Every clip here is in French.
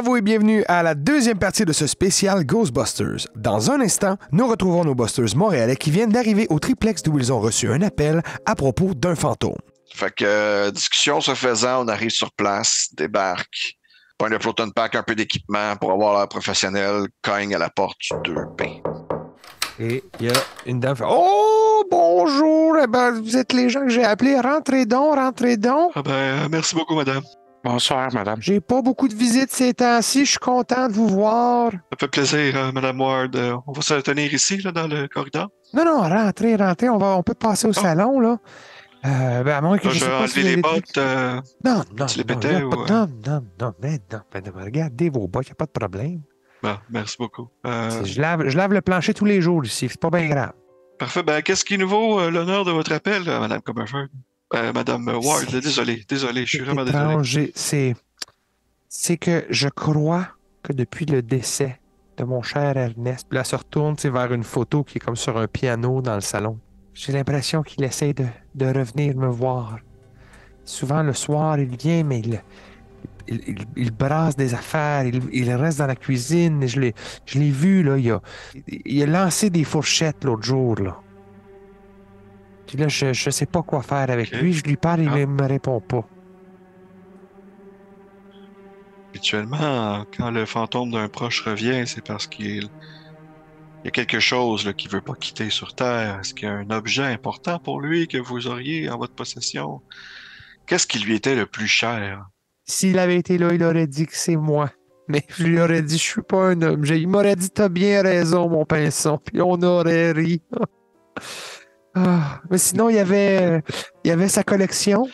à vous et bienvenue à la deuxième partie de ce spécial Ghostbusters. Dans un instant, nous retrouvons nos Busters montréalais qui viennent d'arriver au triplex d'où ils ont reçu un appel à propos d'un fantôme. Fait que, discussion se faisant, on arrive sur place, débarque, pogne le Floaton Pack, un peu d'équipement pour avoir l'air professionnel, cogne à la porte du 2B. Et il y a une dame qui fait « Oh, bonjour! Eh ben, vous êtes les gens que j'ai appelés. Rentrez donc, rentrez donc. » Ah ben, merci beaucoup, madame. Bonsoir, madame. J'ai pas beaucoup de visites ces temps-ci. Je suis content de vous voir. Ça fait plaisir, madame Ward. On va se tenir ici, là, dans le corridor. Non, rentrez. On peut passer au salon, là. À moins que Là, je je sais vais pas enlever si les vous avez bottes. Non, tu les non, pétais y a ou, pas- non, regardez vos bottes, il n'y a pas de problème. Bon, merci beaucoup. Je lave le plancher tous les jours ici, c'est pas bien grave. Parfait. Ben, qu'est-ce qui nous vaut l'honneur de votre appel, madame Comerford? Madame Ward, désolé, je suis vraiment désolé. Étrange, c'est que je crois que depuis le décès de mon cher Ernest, puis là, elle se retourne vers une photo qui est comme sur un piano dans le salon. J'ai l'impression qu'il essaie de revenir me voir. Souvent, le soir, il vient, mais il brasse des affaires, il reste dans la cuisine. Je l'ai vu, là, il a lancé des fourchettes l'autre jour, là. Puis là, je sais pas quoi faire avec lui. Je lui parle, il ne me répond pas. Habituellement, quand le fantôme d'un proche revient, c'est parce qu'il y a quelque chose là, qu'il veut pas quitter sur Terre. Est-ce qu'il y a un objet important pour lui que vous auriez en votre possession? Qu'est-ce qui lui était le plus cher? S'il avait été là, il aurait dit que c'est moi. Mais je lui aurais dit, je suis pas un objet. Il m'aurait dit, t'as bien raison, mon pinson. Puis on aurait ri. Mais sinon, il y avait sa collection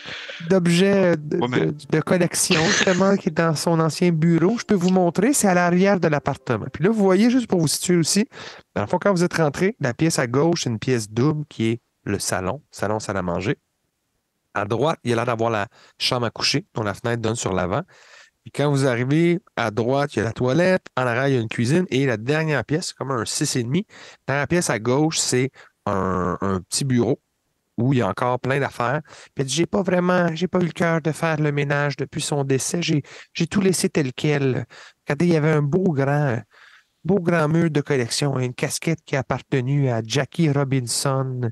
d'objets de collection, justement, qui est dans son ancien bureau. Je peux vous montrer, c'est à l'arrière de l'appartement. Puis là, vous voyez, juste pour vous situer aussi, dans le fond, quand vous êtes rentré, la pièce à gauche, c'est une pièce double qui est le salon, salle à manger. À droite, il y a l'air d'avoir la chambre à coucher, dont la fenêtre donne sur l'avant. Puis quand vous arrivez à droite, il y a la toilette. En arrière, il y a une cuisine. Et la dernière pièce, comme un 6,5. Dans la pièce à gauche, c'est un petit bureau où il y a encore plein d'affaires. Puis j'ai pas eu le cœur de faire le ménage depuis son décès. J'ai tout laissé tel quel. Regardez, il y avait un beau grand mur de collection, une casquette qui a appartenu à Jackie Robinson,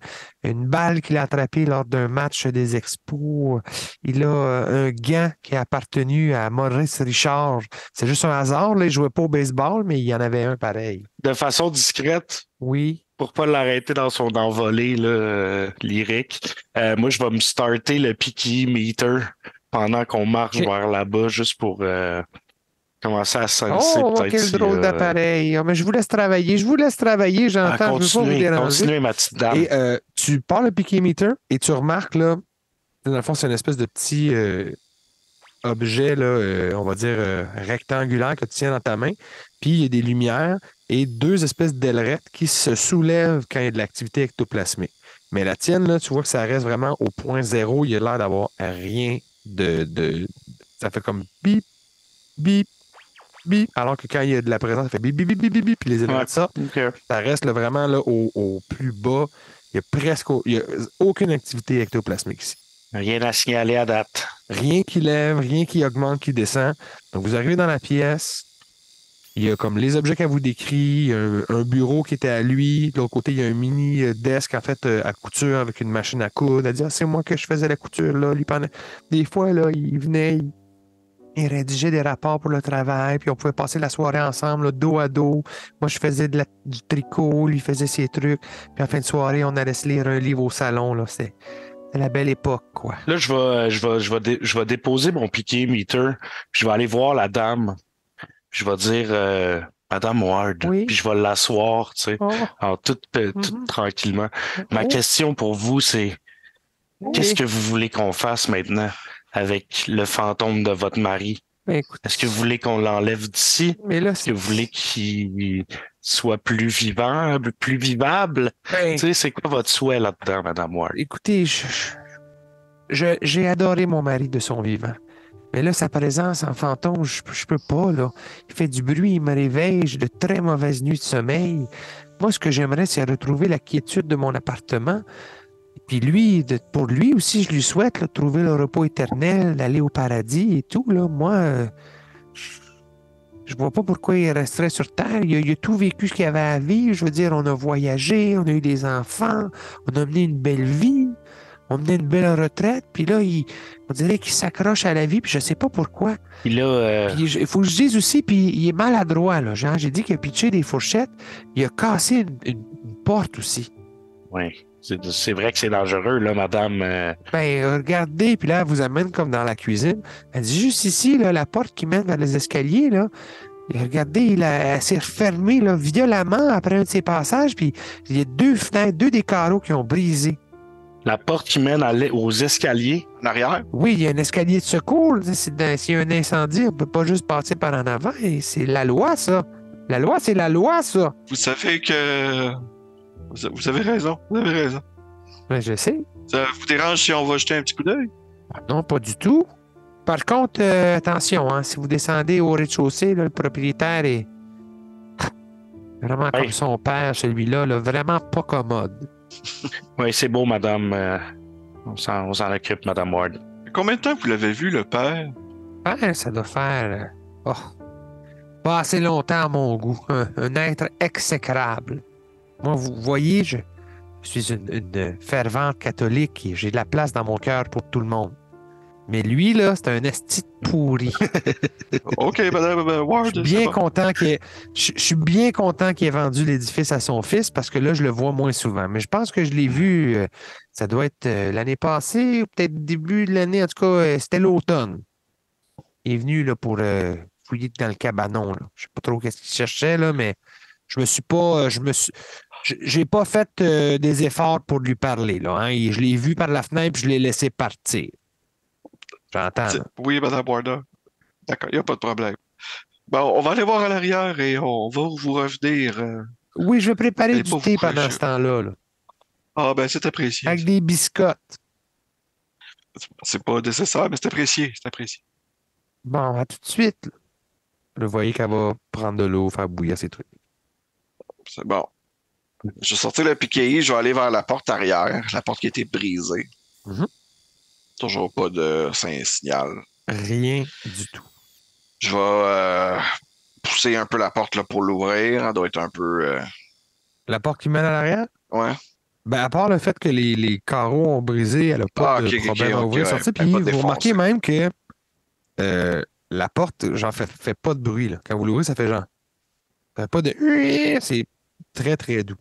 une balle qu'il a attrapée lors d'un match des Expos. Il a un gant qui a appartenu à Maurice Richard. C'est juste un hasard, là, il ne jouait pas au baseball, mais il y en avait un pareil. De façon discrète, oui, pour pas l'arrêter dans son envolée lyrique, moi, je vais me starter le Picky Meter pendant qu'on marche vers là-bas, juste pour... commencer à senser peut-être. Quel drôle d'appareil. Mais je vous laisse travailler, j'entends, je veux pas vous déranger. Continuez, ma petite dame. Et tu parles le piqué meter et tu remarques, là, dans le fond, c'est une espèce de petit objet, là, on va dire rectangulaire que tu tiens dans ta main. Puis il y a des lumières et deux espèces d'ailerettes qui se soulèvent quand il y a de l'activité ectoplasmique. Mais la tienne, là, tu vois que ça reste vraiment au point zéro. Il a l'air d'avoir rien de... Ça fait comme bip, bip, bip, alors que quand il y a de la présence, ça fait bip, bip, bip, bip, bip, bip, puis les éléments de ça, ça reste là, vraiment là, au plus bas. Il y a aucune activité ectoplasmique ici. Rien à signaler à date. Rien qui lève, rien qui augmente, qui descend. Donc, vous arrivez dans la pièce. Il y a comme les objets qu'elle vous décrit, un bureau qui était à lui. De l'autre côté, il y a un mini desk, en fait, à couture avec une machine à coudre. Elle dit, c'est moi que je faisais la couture, là. Des fois, là, il venait... Il rédigeait des rapports pour le travail, puis on pouvait passer la soirée ensemble, là, dos à dos. Moi, je faisais du tricot, lui faisait ses trucs. Puis en fin de soirée, on allait se lire un livre au salon. Là. C'est la belle époque, quoi. Là, je vais déposer mon piqué meter, puis je vais aller voir la dame. Je vais dire Madame Ward, oui? Puis je vais l'asseoir, tu sais, tout tranquillement. Ma question pour vous, c'est qu'est-ce que vous voulez qu'on fasse maintenant avec le fantôme de votre mari? Est-ce que vous voulez qu'on l'enlève d'ici? Est-ce que vous voulez qu'il soit plus vivable? Tu sais, c'est quoi votre souhait là-dedans, Madame Ward? Écoutez, j'ai adoré mon mari de son vivant. Mais là, sa présence en fantôme, je peux pas, là. Il fait du bruit, il me réveille, j'ai de très mauvaises nuits de sommeil. Moi, ce que j'aimerais, c'est retrouver la quiétude de mon appartement. Et puis lui, pour lui aussi, je lui souhaite là, trouver le repos éternel, d'aller au paradis et tout. Là. Moi, Je vois pas pourquoi il resterait sur Terre. Il a tout vécu ce qu'il avait à vivre. Je veux dire, on a voyagé, on a eu des enfants, on a mené une belle vie, on a mené une belle retraite. Puis là, on dirait qu'il s'accroche à la vie, puis je sais pas pourquoi. Puis là, Puis il faut que je dise aussi, puis il est maladroit, là. Genre, j'ai dit qu'il a pitché des fourchettes. Il a cassé une porte aussi. oui, c'est vrai que c'est dangereux, là, madame. Ben, regardez, puis là, elle vous amène comme dans la cuisine. Elle dit juste ici, là, la porte qui mène vers les escaliers, là. Et regardez, elle s'est refermée là, violemment après un de ses passages, puis il y a deux fenêtres, deux des carreaux qui ont brisé. La porte qui mène aux escaliers. En arrière? Oui, il y a un escalier de secours. S'il y a un incendie, on ne peut pas juste passer par en avant. Et c'est la loi, ça. La loi, c'est la loi, ça. Vous savez que... Vous avez raison, vous avez raison. Ben, je sais. Ça vous dérange si on va jeter un petit coup d'œil? Ah non, pas du tout. Par contre, attention, hein, si vous descendez au rez-de-chaussée, là, le propriétaire est vraiment comme son père, celui-là, là, vraiment pas commode. Oui, c'est beau, madame. On s'en occupe, madame Ward. Combien de temps que vous l'avez vu, le père? Ça doit faire pas assez longtemps à mon goût. Un être exécrable. Moi, vous voyez, je suis une fervente catholique et j'ai de la place dans mon cœur pour tout le monde. Mais lui, là, c'est un esti pourri. OK, madame Ward. Je suis bien content qu'il ait vendu l'édifice à son fils parce que là, je le vois moins souvent. Mais je pense que je l'ai vu, ça doit être l'année passée ou peut-être début de l'année. En tout cas, c'était l'automne. Il est venu là, pour fouiller dans le cabanon. Là. Je sais pas trop qu'est-ce qu'il cherchait, là, mais je me suis pas. J'ai pas fait des efforts pour lui parler. Là, hein. Je l'ai vu par la fenêtre et je l'ai laissé partir. J'entends. Oui, madame Ward. D'accord, il n'y a pas de problème. Bon, on va aller voir à l'arrière et on va vous revenir. Oui, je vais préparer du thé pendant ce temps-là. Là. Ah, ben, c'est apprécié. Avec des biscottes. C'est pas nécessaire, mais c'est apprécié. C'est apprécié. Bon, à tout de suite. Là. Vous voyez qu'elle va prendre de l'eau, faire bouillir ses trucs. C'est bon. Je vais sortir le piquet, je vais aller vers la porte arrière, la porte qui a été brisée. Mm-hmm. Toujours pas de signal. Rien du tout. Je vais pousser un peu la porte là, pour l'ouvrir. Elle doit être un peu... La porte qui mène à l'arrière? Ouais. Ben, à part le fait que les carreaux ont brisé, elle n'a pas de problème à ouvrir, sortir. Puis vous remarquez même que la porte, genre, fait pas de bruit. Là. Quand vous l'ouvrez, ça fait genre... Ça fait pas de... C'est très, très doux.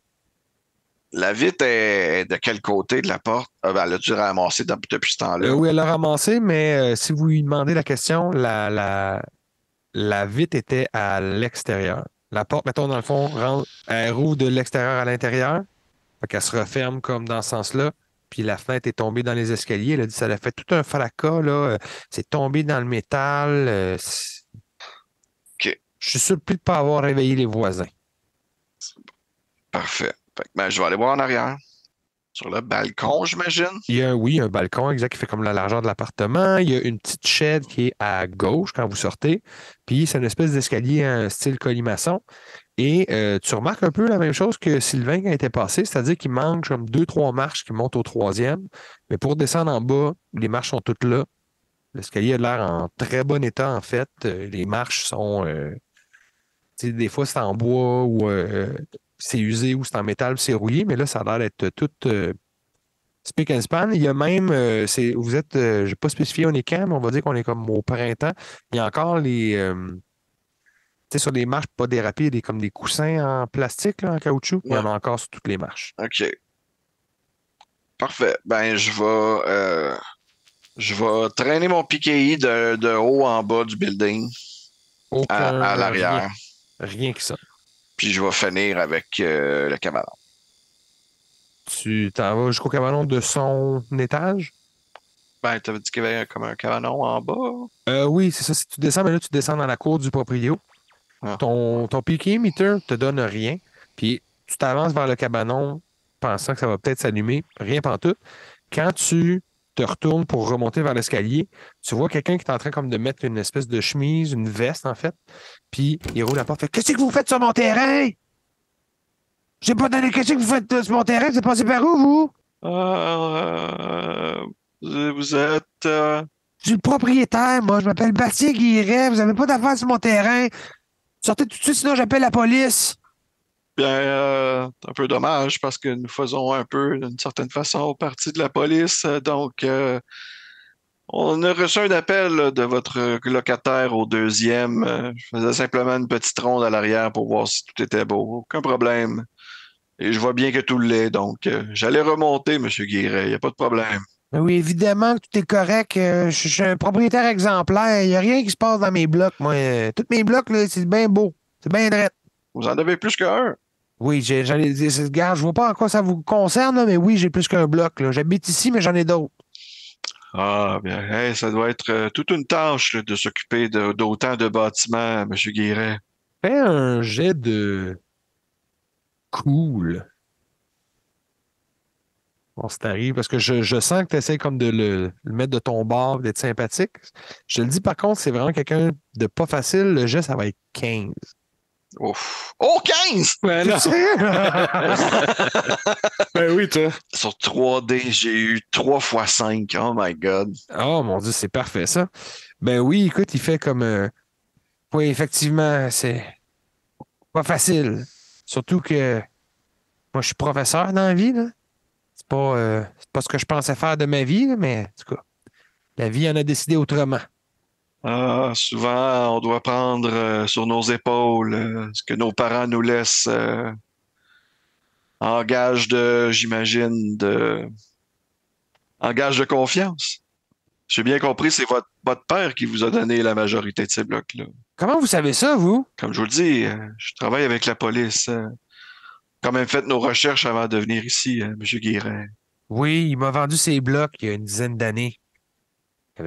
La vitre est de quel côté de la porte? Elle a dû ramasser depuis ce temps-là. Oui, elle l'a ramassé, mais si vous lui demandez la question, la vitre était à l'extérieur. La porte, mettons, dans le fond, elle roule de l'extérieur à l'intérieur. Fait qu'elle se referme comme dans ce sens-là. Puis la fenêtre est tombée dans les escaliers. Elle a dit ça a fait tout un fracas, là. C'est tombé dans le métal. OK. Je suis surpris de ne pas avoir réveillé les voisins. Parfait. Fait que, ben, je vais aller voir en arrière. Sur le balcon, j'imagine. Il y a, oui, un balcon exact qui fait comme la largeur de l'appartement. Il y a une petite shed qui est à gauche quand vous sortez. Puis c'est une espèce d'escalier en style colimaçon. Et tu remarques un peu la même chose que Sylvain quand il était passé, c'est-à-dire qu'il manque comme 2-3 marches qui montent au troisième. Mais pour descendre en bas, les marches sont toutes là. L'escalier a l'air en très bon état, en fait. Les marches sont... des fois, c'est en bois ou c'est usé ou c'est en métal, c'est rouillé, mais là, ça a l'air d'être tout spick and span. Il y a même, vous êtes, je n'ai pas spécifié on est quand, mais on va dire qu'on est comme au printemps. Il y a encore les, tu sais, sur les marches, pas déraper, il y a comme des coussins en plastique, là, en caoutchouc. Ouais. Il y en a encore sur toutes les marches. OK. Parfait. Ben, je vais traîner mon PKI de haut en bas du building à l'arrière. Rien que ça. Puis je vais finir avec le cabanon. Tu t'en vas jusqu'au cabanon de son étage? Ben, t'avais dit qu'il y avait comme un cabanon en bas? Oui, c'est ça. Si tu descends, mais là, tu descends dans la cour du proprio. Ah. Ton PKI meter te donne rien. Puis tu t'avances vers le cabanon pensant que ça va peut-être s'allumer. Rien pantoute. Quand tu te retournes pour remonter vers l'escalier, tu vois quelqu'un qui est en train comme de mettre une espèce de chemise, une veste en fait, puis il roule la porte, fait « Qu'est-ce que vous faites sur mon terrain? J'ai pas donné qu'est-ce que vous faites sur mon terrain? Vous êtes passé par où, vous? Vous êtes... Je suis le propriétaire, moi, je m'appelle Bastien Guillet, vous avez pas d'affaires sur mon terrain. Sortez tout de suite, sinon j'appelle la police. Bien, c'est un peu dommage parce que nous faisons un peu, d'une certaine façon, partie de la police. Donc, on a reçu un appel là, de votre locataire au deuxième. Je faisais simplement une petite ronde à l'arrière pour voir si tout était beau. Aucun problème. Et je vois bien que tout l'est. Donc, j'allais remonter, M. Guéret. Il n'y a pas de problème. Oui, évidemment que tout est correct. Je suis un propriétaire exemplaire. Il n'y a rien qui se passe dans mes blocs. Moi, tous mes blocs, là, c'est bien beau. C'est bien drôle. Vous en avez plus qu'un. Oui, j'en ai. Regarde, je vois pas en quoi ça vous concerne, là, mais oui, j'ai plus qu'un bloc. Là. J'habite ici, mais j'en ai d'autres. Ah, bien, hey, ça doit être toute une tâche là, de s'occuper d'autant de bâtiments, M. Guéret. Fais un jet de cool. Bon, c'est arrivé parce que je sens que tu essaies comme de le mettre de ton bord, d'être sympathique. Je te le dis par contre, c'est vraiment quelqu'un de pas facile. Le jet, ça va être 15. Ouf. Oh, 15! Ben non. Ben oui, toi. Sur 3D, j'ai eu 3 fois 5. Oh my God. Oh mon Dieu, c'est parfait ça. Ben oui, écoute, il fait comme. Oui, effectivement, c'est pas facile. Surtout que moi, je suis professeur dans la vie, là. C'est pas ce que je pensais faire de ma vie, là, mais en tout cas, la vie en a décidé autrement. Ah, souvent, on doit prendre sur nos épaules ce que nos parents nous laissent en gage de, j'imagine, en gage de confiance. J'ai bien compris, c'est votre père qui vous a donné la majorité de ces blocs-là. Comment vous savez ça, vous? Comme je vous le dis, je travaille avec la police. Quand même fait nos recherches avant de venir ici, M. Guérin. Oui, il m'a vendu ses blocs il y a une dizaine d'années. Il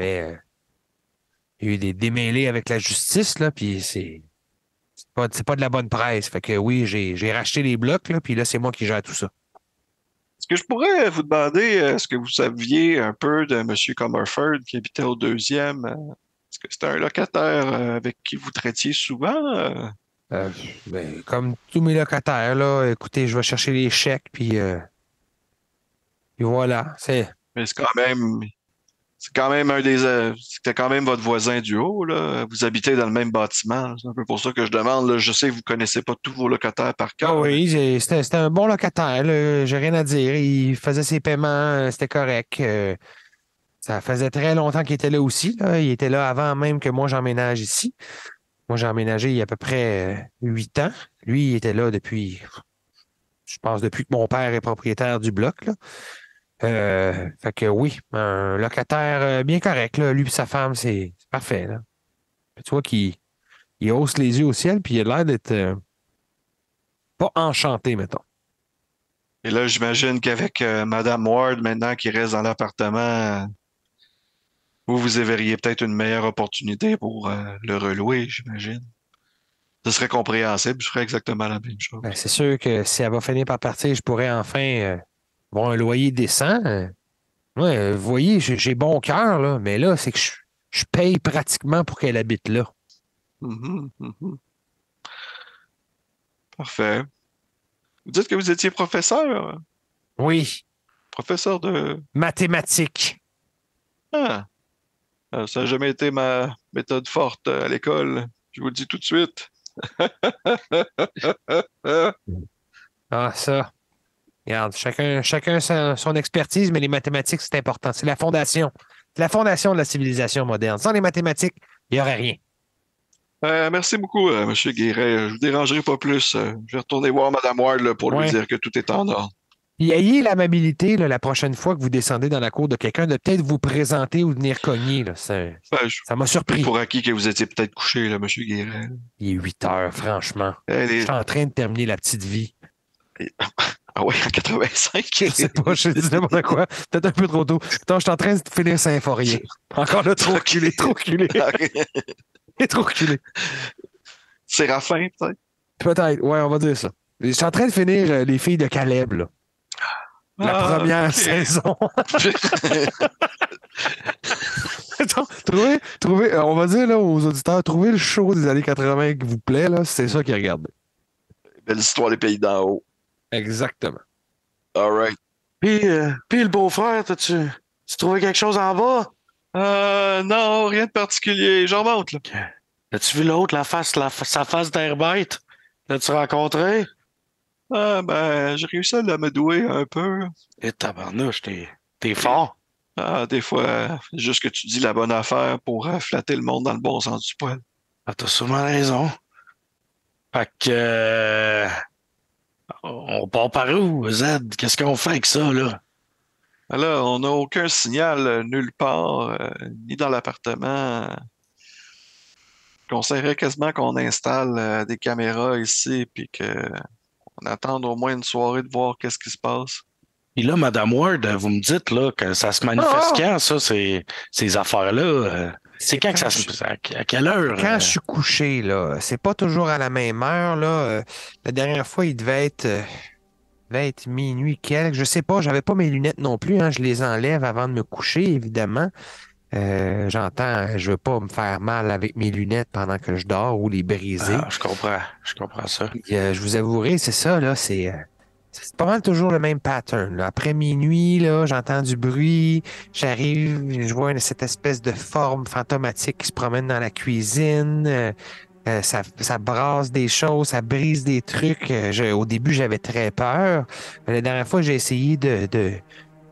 y a eu des démêlés avec la justice, là, puis c'est pas de la bonne presse. Fait que oui, j'ai racheté les blocs, là, puis là, c'est moi qui gère tout ça. Est-ce que je pourrais vous demander, est-ce que vous saviez un peu de M. Comerford qui habitait au deuxième? Est-ce que c'était un locataire avec qui vous traitiez souvent? Euh, ben, comme tous mes locataires, là, écoutez, je vais chercher les chèques, puis voilà. Mais c'est quand même c'était quand même votre voisin du haut, là. Vous habitez dans le même bâtiment. C'est un peu pour ça que je demande, là. Je sais que vous connaissez pas tous vos locataires par Ah cœur. oui, c'était un bon locataire, là. J'ai rien à dire. Il faisait ses paiements, c'était correct. Ça faisait très longtemps qu'il était là aussi, là. Il était là avant même que moi j'emménage ici. Moi, j'ai emménagé il y a à peu près 8 ans. Lui, il était là depuis, je pense, depuis que mon père est propriétaire du bloc, là. Fait que oui, un locataire bien correct, là. Lui et sa femme, c'est parfait, là. Puis tu vois qu'il il hausse les yeux au ciel, puis il a l'air d'être pas enchanté, mettons. Et là, j'imagine qu'avec Madame Ward, maintenant, qui reste dans l'appartement, vous verriez peut-être une meilleure opportunité pour le relouer, j'imagine. Ce serait compréhensible, je ferais exactement la même chose. Ben, c'est sûr que si elle va finir par partir, je pourrais enfin avoir un loyer décent. Ouais, vous voyez, j'ai bon cœur, là, mais là, c'est que je paye pratiquement pour qu'elle habite là. Mhm, mhm. Parfait. Vous dites que vous étiez professeur? Oui, Professeur de... mathématiques. Ah, ça n'a jamais été ma méthode forte à l'école. Je vous le dis tout de suite. Ah, ça. Regarde, chacun son expertise, mais les mathématiques, c'est important. C'est la fondation. C'est la fondation de la civilisation moderne. Sans les mathématiques, il n'y aurait rien. Merci beaucoup, M. Guéret. Je vous dérangerai pas plus. Je vais retourner voir Mme Ward là, pour lui Ouais. dire que tout est en ordre. Puis ayez l'amabilité, là, la prochaine fois que vous descendez dans la cour de quelqu'un, de peut-être vous présenter ou venir cogner. Là. Ça m'a surpris. Pour acquis que vous étiez peut-être couché, là, M. Guéret. Il est 8 heures, franchement. Je suis en train de terminer la petite vie. Ah oui, en 85? Je sais pas, je dis n'importe quoi. Peut-être un peu trop tôt. Attends, je suis en train de finir Saint-Forien. Encore là, trop reculé, trop reculé. Trop reculé. Séraphin, peut-être? Peut-être, ouais, on va dire ça. Je suis en train de finir Les filles de Caleb, là. La première saison. Attends, on va dire là, aux auditeurs, trouvez le show des années 80 qui vous plaît, là, c'est ça qu'ils regardent. Belle histoire des pays d'en haut. Exactement. All right. Puis le beau-frère, tu trouvé quelque chose en bas? Non, rien de particulier. J'en monte, là. As-tu vu l'autre, sa face d'air bête? L'as-tu rencontré? Ah, ben, j'ai réussi à l'amadouer un peu. Et tabarnouche, t'es fort. Ah, des fois, juste que tu dis la bonne affaire pour flatter le monde dans le bon sens du poil. Ah, t'as sûrement raison. Fait que, on part par où, Z? Qu'est-ce qu'on fait avec ça, là? Là, on n'a aucun signal nulle part, ni dans l'appartement. Je conseillerais quasiment qu'on installe des caméras ici, puis qu'on attende au moins une soirée de voir qu'est-ce qui se passe. Et là, Madame Ward, vous me dites là, que ça se manifeste quand, ça, ces affaires-là? C'est quand que ça se... À quelle heure? Quand je suis couché, là, c'est pas toujours à la même heure, là. La dernière fois, il devait être minuit quelque. Je sais pas, j'avais pas mes lunettes non plus, hein. Je les enlève avant de me coucher, évidemment. J'entends, je veux pas me faire mal avec mes lunettes pendant que je dors ou les briser. Ah, je comprends ça. Puis, je vous avouerai, c'est ça, là, c'est pas mal toujours le même pattern, là. Après minuit, là, j'entends du bruit, j'arrive, je vois cette espèce de forme fantomatique qui se promène dans la cuisine. Ça brasse des choses, ça brise des trucs. Au début, j'avais très peur. La dernière fois, j'ai essayé de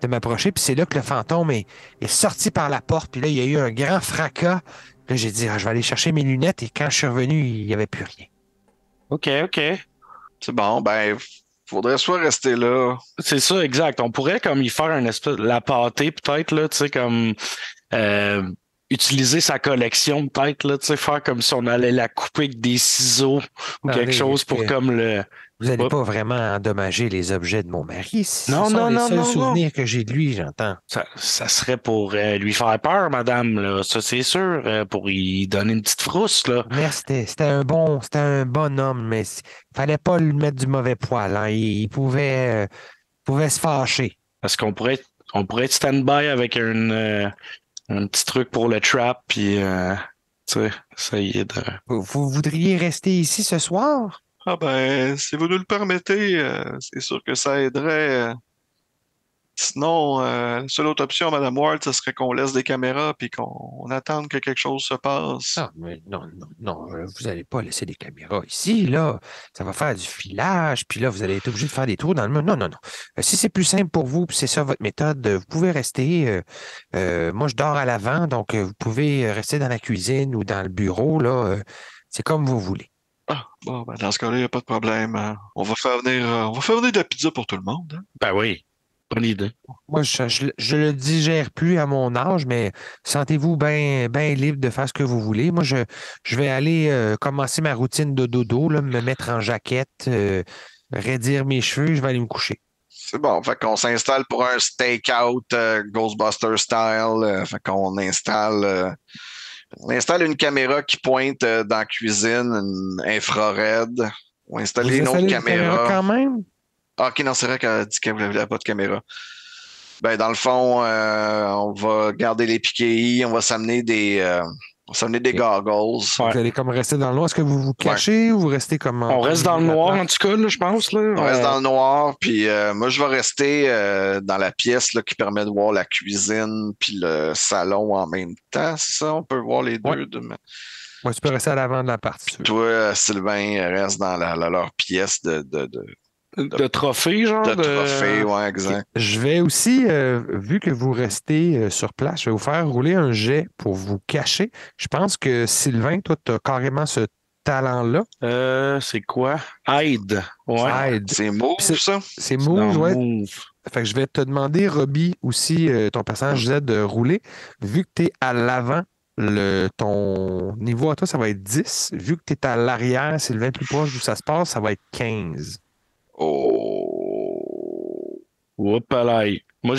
m'approcher, puis c'est là que le fantôme est sorti par la porte, puis là, il y a eu un grand fracas. Là, j'ai dit, ah, je vais aller chercher mes lunettes, et quand je suis revenu, il n'y avait plus rien. OK. C'est bon, ben, faudrait soit rester là. C'est ça, exact. On pourrait comme y faire un espèce la pâté, peut-être, là, tu sais, comme euh, utiliser sa collection, peut-être, là, tu sais, faire comme si on allait la couper avec des ciseaux ou quelque chose pour comme le. Vous n'allez pas vraiment endommager les objets de mon mari. Non, Ce sont les seuls non. souvenirs que j'ai de lui, j'entends. Ça serait pour lui faire peur, madame, là. Ça, c'est sûr, pour y donner une petite frousse, là. Mais c'était un bon homme, mais il fallait pas lui mettre du mauvais poil, hein. Il pouvait se fâcher. Parce on pourrait être stand-by avec un petit truc pour le trap, puis, tu sais, essayer de... Vous voudriez rester ici ce soir? Ah ben, si vous nous le permettez, c'est sûr que ça aiderait. Sinon, la seule autre option, Madame Ward, ce serait qu'on laisse des caméras puis qu'on attende que quelque chose se passe. Ah, mais non, vous n'allez pas laisser des caméras ici, là. Ça va faire du filage, puis là, vous allez être obligé de faire des trous dans le mur. Non. Si c'est plus simple pour vous, puis c'est ça votre méthode, vous pouvez rester. Moi, je dors à l'avant, donc vous pouvez rester dans la cuisine ou dans le bureau, là. C'est comme vous voulez. Ah, bon, ben, dans ce cas-là, il n'y a pas de problème, hein. On va faire venir de la pizza pour tout le monde, hein. Ben oui, bonne idée. Moi, je le digère plus à mon âge, mais sentez-vous bien libre de faire ce que vous voulez. Moi, je vais aller commencer ma routine de dodo, là, me mettre en jaquette, raidir mes cheveux, je vais aller me coucher. C'est bon, fait qu'on s'installe pour un stakeout Ghostbuster style. Fait qu'on on installe une caméra qui pointe dans la cuisine, une infrared. On va installer une autre caméra. Quand même? Ah, ok, non, c'est vrai qu'elle dit qu'elle voulait pas de caméra. Ben, dans le fond, on va garder les PKI, on va s'amener des goggles. Vous allez comme rester dans le noir. Est-ce que vous vous cachez ou vous restez comme... On reste dans le noir, en tout cas, là, je pense. Là. On reste dans le noir, puis moi, je vais rester dans la pièce là, qui permet de voir la cuisine puis le salon en même temps. C'est ça? On peut voir les deux. Ouais. Moi, tu peux rester à l'avant de la partie. Toi, Sylvain, reste dans leur pièce de trophée, genre? De trophée, ouais, exact. Je vais aussi, vu que vous restez sur place, je vais vous faire rouler un jet pour vous cacher. Je pense que Sylvain, toi, tu as carrément ce talent-là. C'est quoi? Hide. Ouais. Hide. C'est move, ça? C'est move, ouais. Move. Fait que je vais te demander, Robbie, aussi, ton personnage Z, de rouler. Vu que tu es à l'avant, ton niveau à toi, ça va être 10. Vu que tu es à l'arrière, Sylvain, plus proche d'où ça se passe, ça va être 15. Oh. Oups, là. Moi,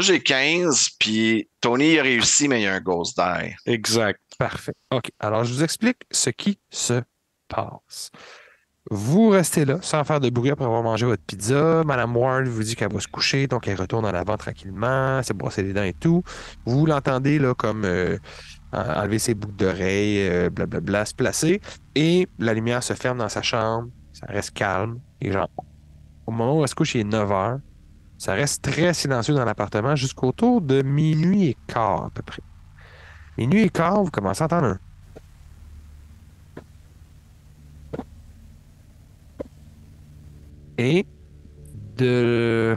j'ai 15, puis Tony a réussi, mais il y a un ghost die. Exact. Parfait. OK. Alors, je vous explique ce qui se passe. Vous restez là sans faire de bruit après avoir mangé votre pizza. Madame Ward vous dit qu'elle va se coucher, donc elle retourne en avant tranquillement, s'est brossé les dents et tout. Vous l'entendez là comme enlever ses boucles d'oreilles, blablabla, se placer. Et la lumière se ferme dans sa chambre. Ça reste calme. Et genre, au moment où elle se couche, il est 9 heures. Ça reste très silencieux dans l'appartement jusqu'au tour de minuit et quart à peu près. Minuit et quart, vous commencez à entendre Et de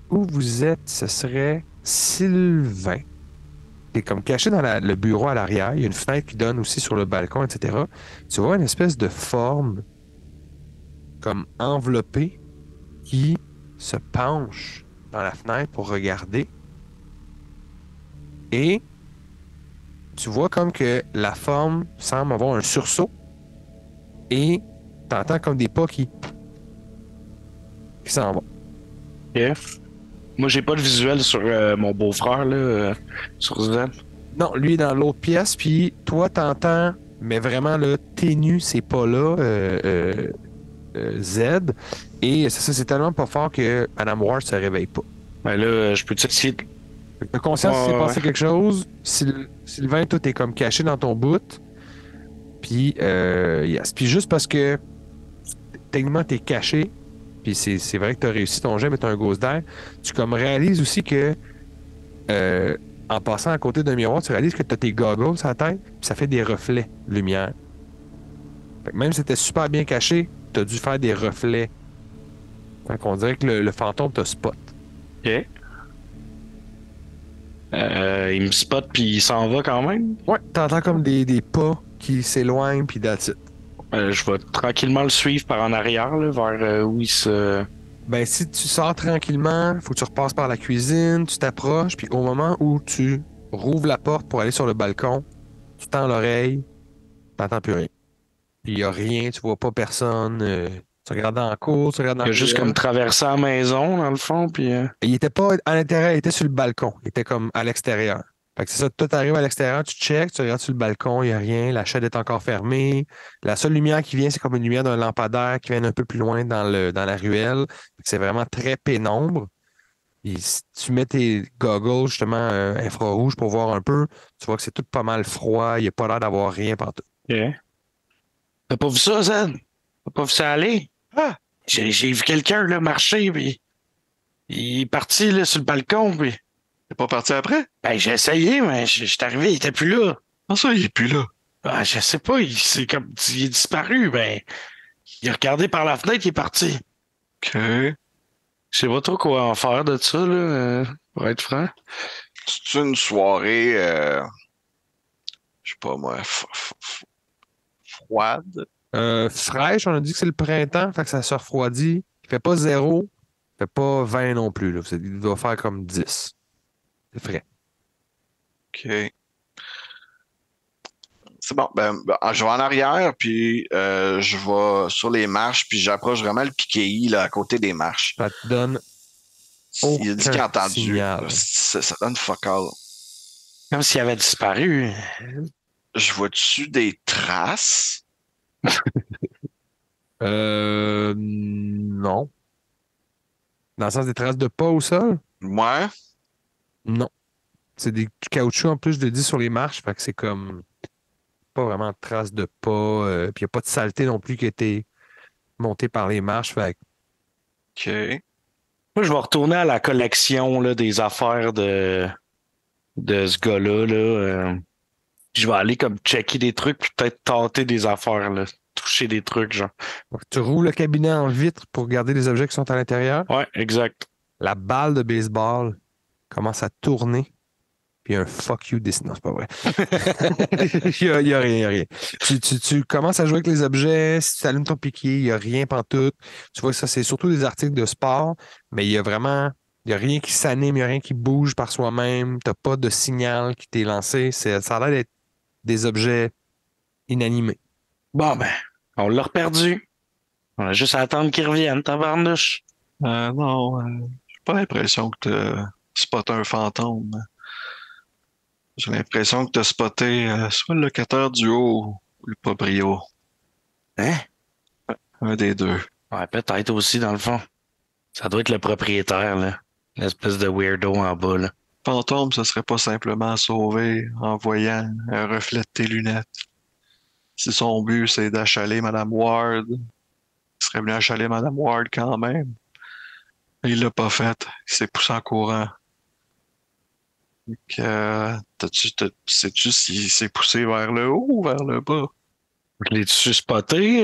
où vous êtes, ce serait Sylvain. T'es comme caché dans le bureau à l'arrière. Il y a une fenêtre qui donne aussi sur le balcon, etc. Tu vois une espèce de forme comme enveloppée qui se penche dans la fenêtre pour regarder. Et tu vois comme que la forme semble avoir un sursaut. Et t'entends comme des pas qui s'en vont. Ok. Moi, j'ai pas de visuel sur mon beau-frère, là, sur Zen. Non, lui est dans l'autre pièce, puis toi, t'entends, mais vraiment, là, ténu, ces pas-là, Z. Et c'est tellement pas fort que Madame Ward se réveille pas. Ben là, je peux-tu essayer de... T'as conscience qu'il s'est passé quelque chose. Sylvain, toi, t'es comme caché dans ton bout. Puis, yes. Puis juste parce que techniquement, t'es caché, puis c'est vrai que t'as réussi ton jet, mais t'as un ghost d'air, tu comme réalises aussi que en passant à côté d'un miroir, tu réalises que t'as tes goggles à la tête, puis ça fait des reflets de lumière. Fait que même si c'était super bien caché, t'as dû faire des reflets. Fait qu'on dirait que le fantôme te spot. Ok. Il me spot puis il s'en va quand même. Ouais, t'entends comme des pas qui s'éloignent, puis that's it. Je vais tranquillement le suivre par en arrière, là, vers où il se... Ben, si tu sors tranquillement, faut que tu repasses par la cuisine, tu t'approches, puis au moment où tu rouvres la porte pour aller sur le balcon, tu tends l'oreille, t'entends plus rien. Puis il y a rien, tu vois pas personne. Tu regardes dans la cour, tu regardes dans Il a la juste ruelle. comme traversé la maison, dans le fond, puis... Il était pas à l'intérieur, il était sur le balcon. Il était comme à l'extérieur. Fait que c'est ça, toi, t'arrives à l'extérieur, tu checkes, tu regardes sur le balcon, il n'y a rien, la chaîne est encore fermée. La seule lumière qui vient, c'est comme une lumière d'un lampadaire qui vient un peu plus loin dans la ruelle. Fait que c'est vraiment très pénombre. Et si tu mets tes goggles, justement, infrarouges pour voir un peu, tu vois que c'est tout pas mal froid, il n'y a pas l'air d'avoir rien partout. OK. T'as pas vu ça, Zed? T'as pas vu ça aller? Ah! J'ai vu quelqu'un, là, marcher, puis... Il est parti, là, sur le balcon, puis... T'es pas parti après? Ben, j'ai essayé, mais j'étais arrivé, il était plus là. Ah, ça, il est plus là. Ah, je sais pas, il est disparu, ben... Il a regardé par la fenêtre, il est parti. OK. Je sais pas trop quoi en faire de ça, là, pour être franc. C'est une soirée, je sais pas moi, froide. Fraîche, on a dit que c'est le printemps, fait que ça se refroidit. Il fait pas 0, il fait pas 20 non plus. Là. Il doit faire comme 10. C'est frais. OK. C'est bon. Je vais en arrière, puis je vais sur les marches, puis j'approche vraiment le PKI là, à côté des marches. Ça te donne Il a dit qu'il a aucun entendu. signal. Ça donne fuck all. Comme s'il avait disparu. Je vois-tu des traces? Non. Dans le sens des traces de pas au sol? Ouais. Non. C'est du caoutchouc en plus, je le dis, sur les marches, fait que c'est comme pas vraiment de traces de pas. Puis il n'y a pas de saleté non plus qui a été montée par les marches. Fait que OK. Moi, je vais retourner à la collection là, des affaires de ce gars-là. Là, je vais aller comme checker des trucs, puis peut-être tenter des affaires, là, toucher des trucs, genre. tu roules le cabinet en vitre pour regarder les objets qui sont à l'intérieur. Ouais, exact. La balle de baseball commence à tourner. Puis un fuck you dessiné. Non, c'est pas vrai. Il y a rien, il y a rien. Tu commences à jouer avec les objets. Si tu allumes ton piquet, il n'y a rien pantoute. Tu vois que ça, c'est surtout des articles de sport, mais il y a vraiment. Il n'y a rien qui s'anime, il n'y a rien qui bouge par soi-même. Tu n'as pas de signal qui t'est lancé. Ça a l'air d'être des objets inanimés. Bon, ben, on l'a perdu. On a juste à attendre qu'il revienne, tabarnouche. Non, j'ai pas l'impression que t'as spoté un fantôme. J'ai l'impression que t'as spoté soit le locataire du haut ou le proprio. Hein? Un des deux. Ouais, peut-être aussi, dans le fond. Ça doit être le propriétaire, là. L'espèce de weirdo en bas, là. Fantôme, ce serait pas simplement sauvé en voyant un reflet de tes lunettes. Si son but, c'est d'achaler Madame Ward, il serait venu achaler Madame Ward quand même. Il l'a pas fait. Il s'est poussé en courant. Sais-tu s'il s'est poussé vers le haut ou vers le bas? Je l'ai-tu spoté?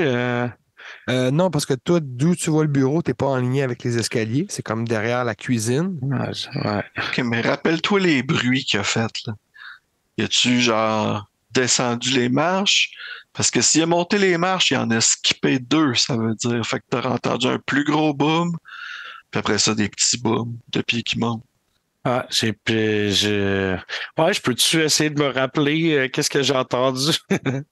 Non, parce que toi, d'où tu vois le bureau, t'es pas en ligne avec les escaliers. C'est comme derrière la cuisine. Ouais. Ok, mais rappelle-toi les bruits qu'il a fait, là. Y a-tu, genre, descendu les marches? Parce que s'il a monté les marches, il en a skippé 2, ça veut dire. Fait que t'auras entendu un plus gros boom, puis après ça, des petits booms de pieds qui montent. Ah, ouais, je peux-tu essayer de me rappeler qu'est-ce que j'ai entendu?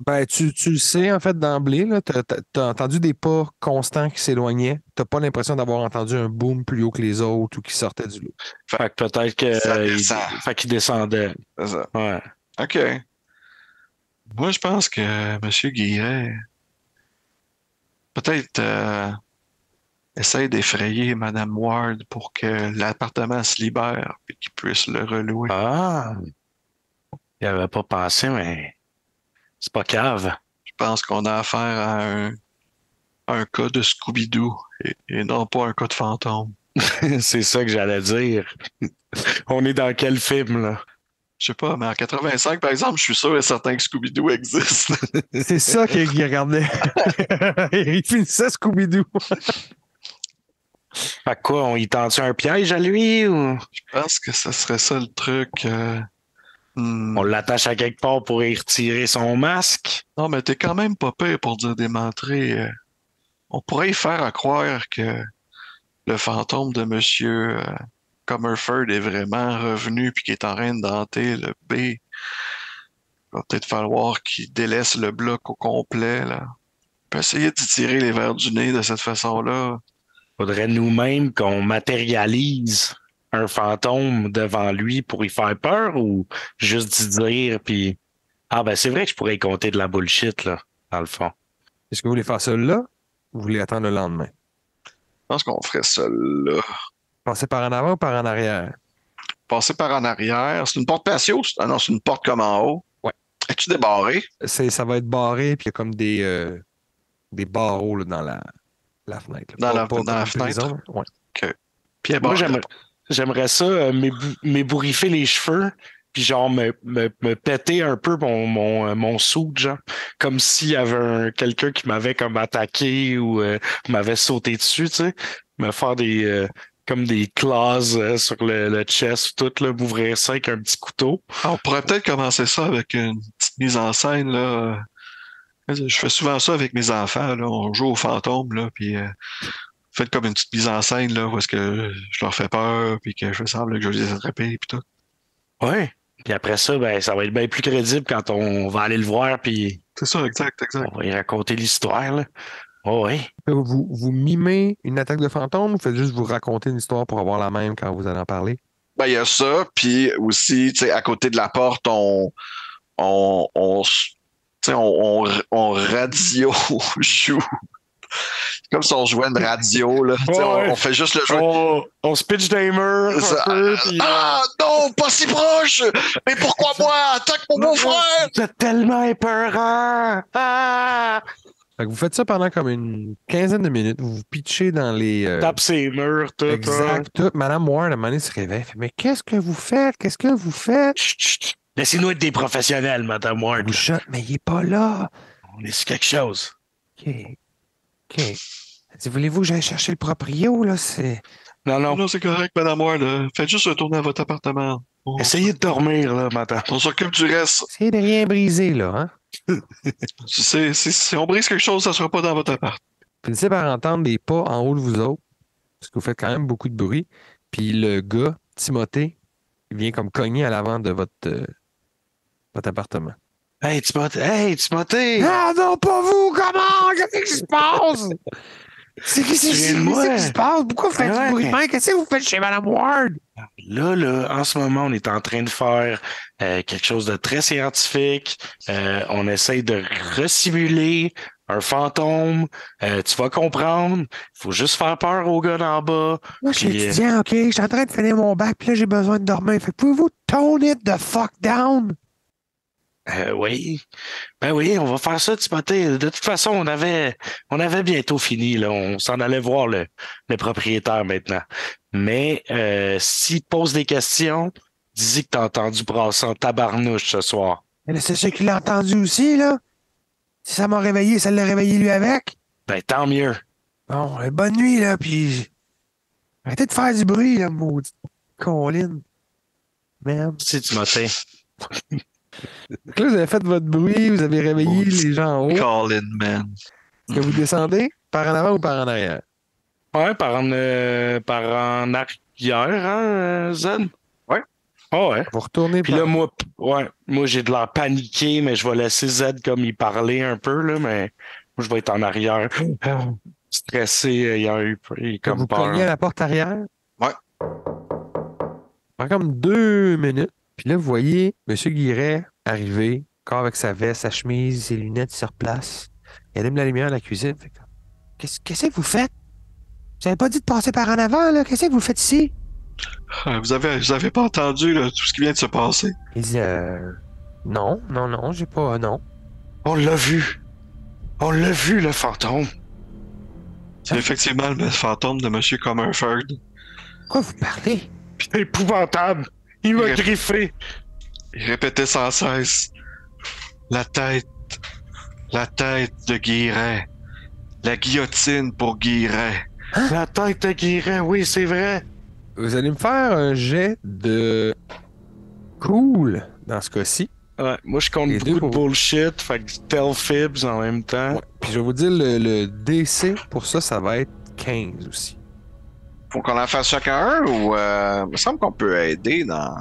Ben, tu le sais, en fait, d'emblée, là, t'as entendu des pas constants qui s'éloignaient. T'as pas l'impression d'avoir entendu un boom plus haut que les autres ou qui sortait du lot. Fait que peut-être que Ça descend. fait qu'il descendait. C'est ça. Ouais. OK. Moi, je pense que M. Guillet, peut-être essaye d'effrayer Mme Ward pour que l'appartement se libère et qu'il puisse le relouer. Ah, il avait pas pensé, mais c'est pas cave. Je pense qu'on a affaire à un cas de Scooby-Doo et non pas un cas de fantôme. C'est ça que j'allais dire. On est dans quel film, là? Je sais pas, mais en 85, par exemple, je suis sûr et certain que Scooby-Doo existe. C'est ça qu'il regardait. Il finissait Scooby-Doo. Fait que quoi, on y tend-tu un piège à lui ou Je pense que ce serait ça le truc. on l'attache à quelque part pour y retirer son masque? Non, mais t'es quand même pas pire pour dire des menteries. On pourrait y faire à croire que le fantôme de Monsieur Comerford est vraiment revenu puis qu'il est en train de danter le B. Il va peut-être falloir qu'il délaisse le bloc au complet, là. On peut essayer d'y tirer les verres du nez de cette façon-là. Faudrait nous-mêmes qu'on matérialise un fantôme devant lui pour y faire peur ou juste d'y dire puis ah ben c'est vrai que je pourrais y compter de la bullshit là, dans le fond. Est-ce que vous voulez faire ça là ou vous voulez attendre le lendemain? Je pense qu'on ferait ça là. Passer par en avant ou par en arrière? Passer par en arrière. C'est une porte patio? Ah non, c'est une porte comme en haut. Ouais. Es-tu débarré? Ça va être barré, puis il y a comme des barreaux là, dans la fenêtre. Dans la comme une fenêtre? prison. Ouais. OK. Puis Moi j'aimerais ça m'ébouriffer les cheveux puis genre me péter un peu mon soude, genre comme s'il y avait quelqu'un qui m'avait comme attaqué ou m'avait sauté dessus, tu sais, me faire des comme des claws sur le chest tout là, m'ouvrir ça avec un petit couteau. on pourrait peut-être commencer ça avec une petite mise en scène, là. Je fais souvent ça avec mes enfants, là. On joue aux fantômes, là, puis faites comme une petite mise en scène, là, où est-ce que je leur fais peur, puis que je fais semblant que je vais les attraper, puis tout. Ouais. Puis après ça, ben ça va être bien plus crédible quand on va aller le voir puis C'est ça, exact. on va y raconter l'histoire là. Oh, ouais. Vous mimez une attaque de fantôme ou faites juste vous raconter une histoire pour avoir la même quand vous allez en parler? Ben, il y a ça, puis aussi, tu sais, à côté de la porte, on, tu sais, on radio joue. Comme si on jouait une radio, là. Tu sais, on fait juste le jouer. On se pitch des murs un peu, puis, Ah, non, pas si proche! Mais pourquoi moi? Attaque mon beau-frère! c'est tellement épeurant! Ah! Fait que vous faites ça pendant comme une quinzaine de minutes. Vous vous pitchez dans les. Tape ses murs, tout. Exact, tout. Madame Ward, à un moment donné, se réveille. Fait, mais qu'est-ce que vous faites? Qu'est-ce que vous faites? Chut, chut. Laissez-nous être des professionnels, Madame Ward. Vous chante, mais il est pas là. On est sur quelque chose. OK. OK. Voulez-vous que j'aille chercher le proprio, là? C'est. Non. Non, c'est correct, Madame Ward. Faites juste retourner à votre appartement. Essayez de dormir, là, madame. On s'occupe du reste. Essayez de rien briser, là, hein? Si on brise quelque chose, ça sera pas dans votre appart. Vous finissez par entendre des pas en haut de vous autres, parce que vous faites quand même beaucoup de bruit. Puis le gars, Timothée, il vient comme cogner à l'avant de votre appartement. Hey, Timothée! Ah non, pas vous! Comment? Qu'est-ce qui se passe? C'est qui se passe? Pourquoi vous faites du bruit? Qu'est-ce que vous faites chez Madame Ward? Là, en ce moment, on est en train de faire quelque chose de très scientifique. On essaye de resimuler un fantôme. Tu vas comprendre. Il faut juste faire peur au gars d'en bas. Moi, je suis étudiant, OK? Je suis en train de finir mon bac, puis là, j'ai besoin de dormir. Fait que pouvez-vous tone it the fuck down? Oui. Ben oui, on va faire ça, Timothée. De toute façon, on avait bientôt fini, là. On s'en allait voir le propriétaire maintenant. Mais s'il pose des questions, dis-y que t'as entendu brasser en tabarnouche ce soir. C'est ce qu'il a entendu aussi, là. Si ça m'a réveillé, ça l'a réveillé lui avec. Ben, tant mieux. Bon, bonne nuit, là, puis arrêtez de faire du bruit, là, maudit Colin. Merde. Si tu m'attends. Donc là, vous avez fait votre bruit, vous avez réveillé les gens en haut. Colin, man. Est-ce que vous descendez par en avant ou par en arrière? Ouais, par en arrière, hein, Zen? Ouais. Ah ouais. Vous retournez Puis là, moi, j'ai de l'air paniqué, mais je vais laisser Z comme il parlait un peu, là, mais moi, je vais être en arrière. Stressé, il a eu comme vous peur. cognez à la porte arrière. Ouais. Ça prend comme 2 minutes. Puis là, vous voyez M. Guiret arriver, encore avec sa veste, sa chemise, ses lunettes, il se replace. Il allume la lumière de la cuisine. Fait comme, Qu'est-ce que vous faites? Vous avez pas dit de passer par en avant, là? Qu'est-ce que vous faites ici? Vous avez pas entendu là, tout ce qui vient de se passer? Il dit, non, j'ai pas, non. On l'a vu. On l'a vu, le fantôme. C'est effectivement le fantôme de M. Comerford. Quoi vous parlez? C'est épouvantable. Il m'a Il- griffé. Il répétait sans cesse. La tête de Guiret. La guillotine pour Guiret. La tête de Guiret, oui, c'est vrai. Vous allez me faire un jet de cool dans ce cas-ci. Ouais, moi, je compte Les deux beaucoup de pour- bullshit, fait que tell fibs en même temps. Ouais. Puis je vais vous dire, le DC pour ça va être 15 aussi. Faut qu'on en fasse chacun un ou il me semble qu'on peut aider dans.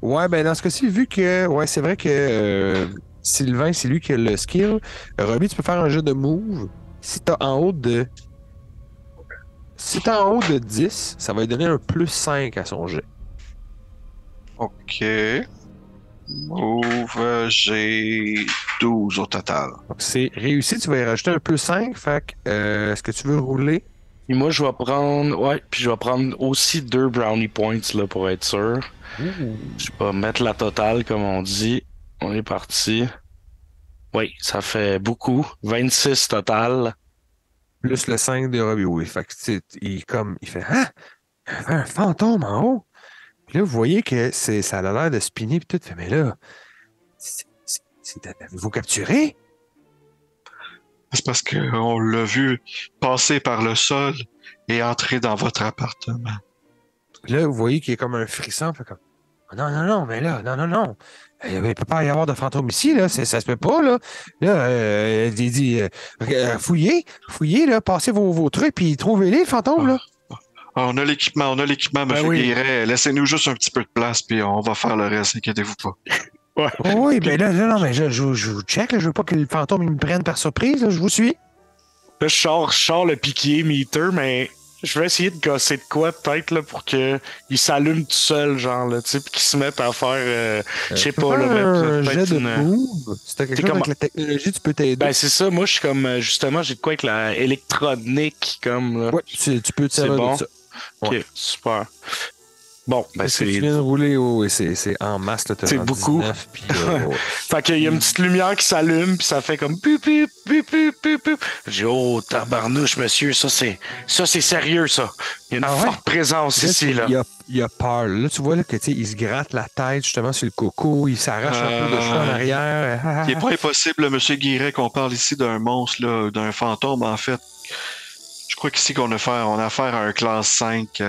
Ouais, ben dans ce cas-ci, vu que c'est vrai que Sylvain, c'est lui qui a le skill. Robbie, tu peux faire un jeu de move. Si t'as en haut de 10, ça va lui donner un plus 5 à son jet. Ok. Move, j'ai 12 au total. Donc c'est réussi, tu vas y rajouter un plus 5. Fait que est-ce que tu veux rouler? Et moi, je vais prendre. Ouais, puis je vais prendre aussi 2 brownie points là, pour être sûr. Je vais mettre la totale, comme on dit. On est parti. Oui, ça fait beaucoup. 26 total. Plus le 5 de Robbie, oui. Fait que il fait ah! Un fantôme en haut. Puis là, vous voyez que ça a l'air de spinner puis tout. Fait, mais là, avez-vous capturé? C'est parce qu'on l'a vu passer par le sol et entrer dans votre appartement. Là, vous voyez qu'il y a comme un frisson. Fait comme, non, mais là, non. Il ne peut pas y avoir de fantôme ici, là. Ça se peut pas, là. Là, il dit, fouillez, là, passez vos trucs, puis trouvez-les, le fantôme, là. On a l'équipement, M. Guiret. Laissez-nous juste un petit peu de place, puis on va faire le reste, inquiétez-vous pas. Ouais. Oui, mais là, non, mais je vous check, là. Je veux pas que le fantôme il me prenne par surprise, là. Je vous suis. Là, je sors le piquier meter, mais je vais essayer de gosser de quoi, peut-être, là, pour qu'il s'allume tout seul, genre, là, tu sais, puis qu'il se mette à faire, je sais pas, là, un peut-être jet de move. Si t'as quelque chose avec la technologie, tu peux t'aider. Ben, c'est ça. Moi, je suis comme, justement, j'ai de quoi avec la électronique, comme, là. Ouais, tu peux te C'est servir bon. de ça. Ok, Ouais. super. Bon, ben, Tu viens de rouler, c'est en masse, là, c'est beaucoup. 19, puis, Fait qu'il y a une petite lumière qui s'allume, puis ça fait comme pup, pup, pup, pup, pup, pup. J'ai dit, oh, tabarnouche, monsieur, ça, c'est sérieux, ça. Il y a une forte présence ici, là. Il a peur. Là, tu vois, là, que, il se gratte la tête, justement, sur le coco, il s'arrache un peu de cheveux en arrière. Il n'est pas impossible, M. Guiret, qu'on parle ici d'un monstre, là, d'un fantôme, en fait. Je crois qu'ici on a affaire à un classe 5.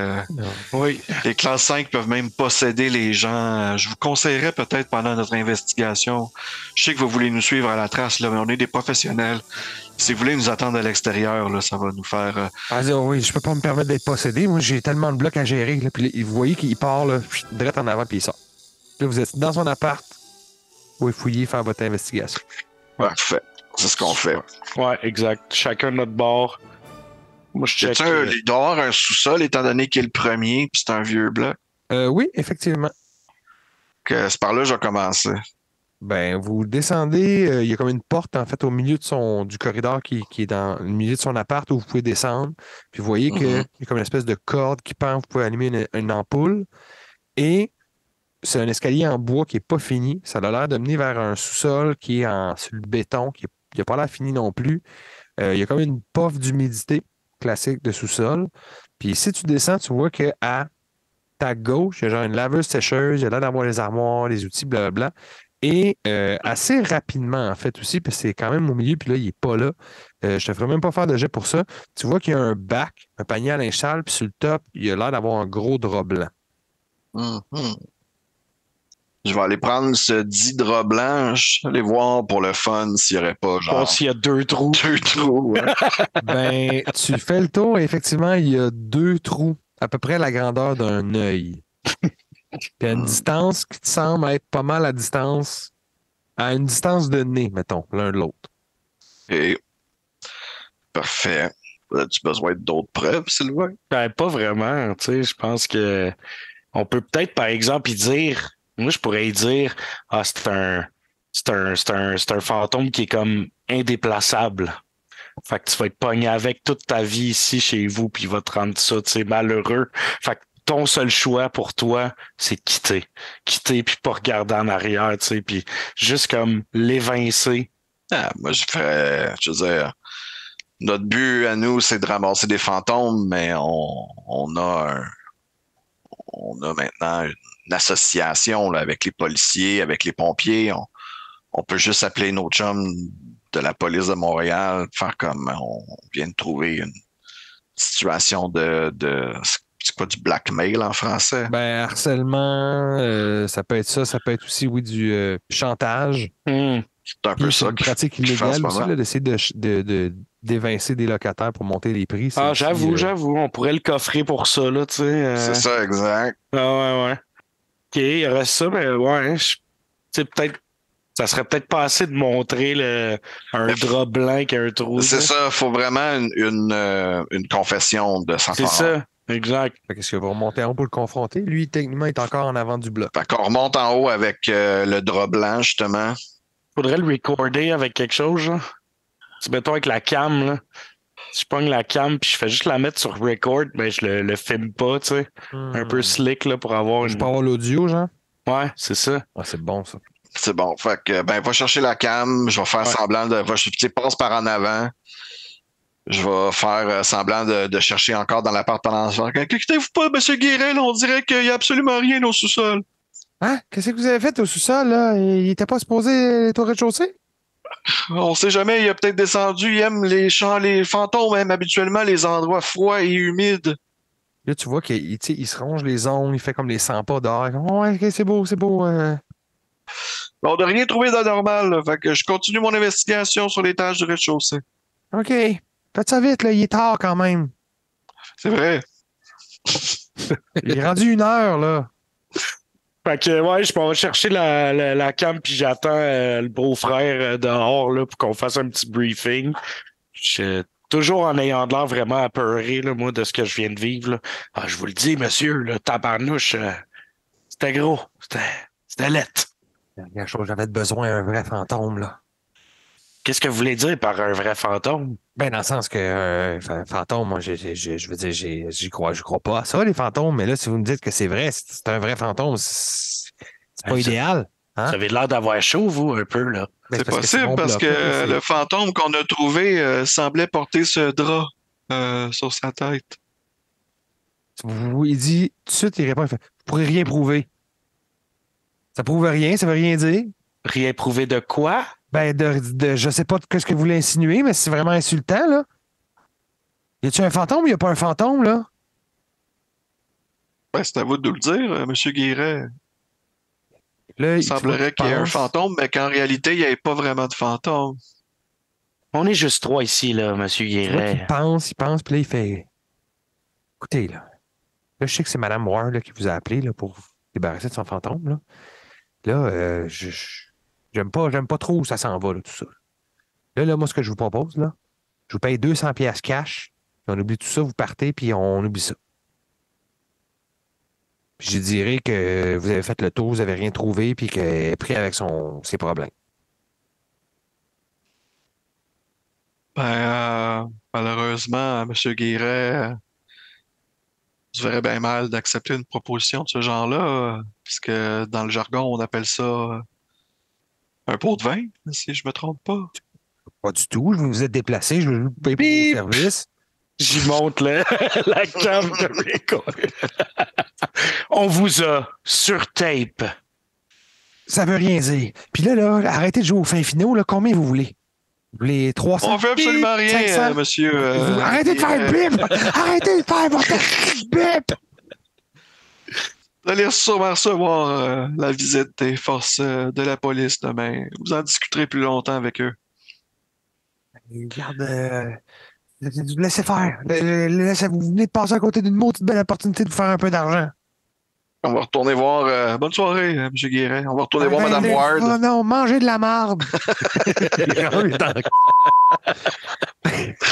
Oui. Les classes 5 peuvent même posséder les gens. Je vous conseillerais peut-être pendant notre investigation. Je sais que vous voulez nous suivre à la trace, là, mais on est des professionnels. Si vous voulez nous attendre à l'extérieur, là, ça va nous faire. Oui, je peux pas me permettre d'être possédé. Moi, j'ai tellement de blocs à gérer. Là, puis vous voyez qu'il part là, direct en avant, puis il sort. Là, vous êtes dans son appart. Vous pouvez fouiller, faire votre investigation. Parfait. C'est ce qu'on fait. Ouais, exact. Chacun de notre bord. Moi, je check. Il doit y avoir un sous-sol, étant donné qu'il est le premier, puis c'est un vieux bloc. Oui, effectivement. C'est par là que je vais commencer. Ben, vous descendez, il y a comme une porte, en fait, au milieu du corridor qui est dans le milieu de son appart où vous pouvez descendre. Puis vous voyez qu'il y a comme une espèce de corde qui pend, vous pouvez allumer une ampoule. Et c'est un escalier en bois qui n'est pas fini. Ça a l'air de mener vers un sous-sol qui est sur le béton, qui n'a pas l'air fini non plus. Il y a comme une pof d'humidité classique de sous-sol. Puis si tu descends, tu vois qu'à ta gauche, il y a genre une laveuse sécheuse, il y a l'air d'avoir les armoires, les outils, blablabla. Et assez rapidement, en fait, aussi, parce que c'est quand même au milieu, puis là, il n'est pas là. Je te ferai même pas faire de jet pour ça. Tu vois qu'il y a un bac, un panier à linge sale, puis sur le top, il a l'air d'avoir un gros drap blanc. Je vais aller prendre ce 10 draps blancs, aller voir pour le fun s'il n'y aurait pas, genre. Voir s'il y a 2 trous. 2 trous, ouais. Ben, tu fais le tour et effectivement, il y a 2 trous, à peu près la grandeur d'un œil. Puis à une distance qui te semble être pas mal à une distance de nez, mettons, l'un de l'autre. Et parfait. As-tu besoin d'autres preuves, Sylvain? Ben, pas vraiment, tu sais, je pense que on peut peut-être, par exemple, y dire, moi, je pourrais y dire, c'est un fantôme qui est comme indéplaçable. Fait que tu vas être pogné avec toute ta vie ici chez vous, puis il va te rendre ça, tu sais, malheureux. Fait que ton seul choix pour toi, c'est de quitter. Quitter, puis pas regarder en arrière, tu sais, puis juste comme l'évincer. Moi, je veux dire, notre but à nous, c'est de ramasser des fantômes, mais on a maintenant une association là, avec les policiers, avec les pompiers. On peut juste appeler nos chums de la police de Montréal, faire comme on vient de trouver une situation c'est quoi du blackmail en français? Ben, harcèlement, ça peut être ça. Ça peut être aussi, oui, du chantage. C'est un peu ça. C'est une pratique illégale aussi, là, d'essayer d'évincer des locataires pour monter les prix. J'avoue, on pourrait le coffrer pour ça, là, tu sais. C'est ça, exact. Ouais. OK, il reste ça, mais ouais, tu sais, peut-être, ça serait peut-être pas assez de montrer un drap blanc qui a un trou. C'est ça, il faut vraiment une confession de sang. C'est ça, exact. Qu'est-ce qu'il va remonter en haut pour le confronter? Lui, techniquement, il est encore en avant du bloc. Fait qu'on remonte en haut avec le drap blanc, justement. Faudrait le recorder avec quelque chose, là. Tu mettons avec la cam, là. Si je pogne la cam puis je fais juste la mettre sur record, ben je le filme pas, tu sais. Un peu slick, là, pour avoir Je peux avoir l'audio, genre? Ouais, c'est ça. Ouais, c'est bon, ça. C'est bon. Fait que, va chercher la cam. Je vais faire semblant passe par en avant. Je vais faire semblant de chercher encore dans l'appart pendant ce temps. Inquiétez-vous pas, M. Guérin, là, on dirait qu'il n'y a absolument rien au sous-sol. Hein? Qu'est-ce que vous avez fait au sous-sol, là? Il était pas supposé être au rez-de-chaussée? On sait jamais, il a peut-être descendu, il aime les champs, les fantômes aiment habituellement les endroits froids et humides. Là, tu vois qu'il se ronge les ongles, il fait comme les 100 pas dehors. Ouais, ok, c'est beau. On n'a rien trouvé d'anormal, là, fait que je continue mon investigation sur l'étage du rez-de-chaussée. OK. Faites ça vite, là, il est tard quand même. C'est vrai. Il est rendu 1 heure, là. Fait que, ouais, je peux chercher la cam puis j'attends le beau-frère dehors, là, pour qu'on fasse un petit briefing. Toujours en ayant l'air vraiment apeuré, là, moi, de ce que je viens de vivre, là. Ah, je vous le dis, monsieur, le tabarnouche, c'était gros. C'était lettre. Dernière chose, j'avais besoin d'un vrai fantôme, là. Qu'est-ce que vous voulez dire par un vrai fantôme? Ben, dans le sens que fantôme, moi, je veux dire, je crois pas à ça, les fantômes, mais là, si vous me dites que c'est vrai, c'est un vrai fantôme, c'est pas idéal. Hein? Vous avez l'air d'avoir chaud, vous, un peu, là. Ben, c'est possible parce que le fantôme qu'on a trouvé semblait porter ce drap sur sa tête. Il dit, tout de suite, il répond, il fait, je pourrais rien prouver. Ça prouve rien, ça veut rien dire. Rien prouver de quoi? Ben, je sais pas ce que vous voulez insinuer, mais c'est vraiment insultant, là. Y a-tu un fantôme ou y a pas un fantôme, là? Ben, c'est à vous de nous le dire, M. Guéret. Là, il semblerait qu'il y ait un fantôme, mais qu'en réalité, il n'y ait pas vraiment de fantôme. On est juste 3 ici, là, M. Guéret. Il pense, puis là, il fait... Écoutez, là. Là, je sais que c'est Mme Moore, là, qui vous a appelé, là, pour vous débarrasser de son fantôme, là. Là, j'aime pas trop où ça s'en va, là, tout ça. Là, moi, ce que je vous propose, là, je vous paye 200 pièces cash, puis on oublie tout ça, vous partez, puis on oublie ça. Puis je dirais que vous avez fait le tour, vous n'avez rien trouvé, puis qu'elle est pris avec ses problèmes. Ben, malheureusement, M. Guéret, je verrais bien mal d'accepter une proposition de ce genre-là, puisque dans le jargon, on appelle ça un pot de vin, si je me trompe pas. Pas du tout, je vous êtes déplacé, je vous paye pour vos services. J'y monte la cam de On vous a sur tape. ça veut rien dire. Puis là, arrêtez de jouer au fin finaux, là, combien vous voulez? Vous voulez 300? On fait absolument rien, 500? monsieur. Arrêtez de faire bip! Arrêtez de faire votre bip! Vous allez sûrement recevoir la visite des forces de la police demain. Vous en discuterez plus longtemps avec eux. Regarde, laissez faire. Vous venez de passer à côté d'une maudite belle opportunité de vous faire un peu d'argent. On va retourner voir. Bonne soirée, M. Guéret. On va retourner voir Mme Ward. Oh non, mangez de la marde!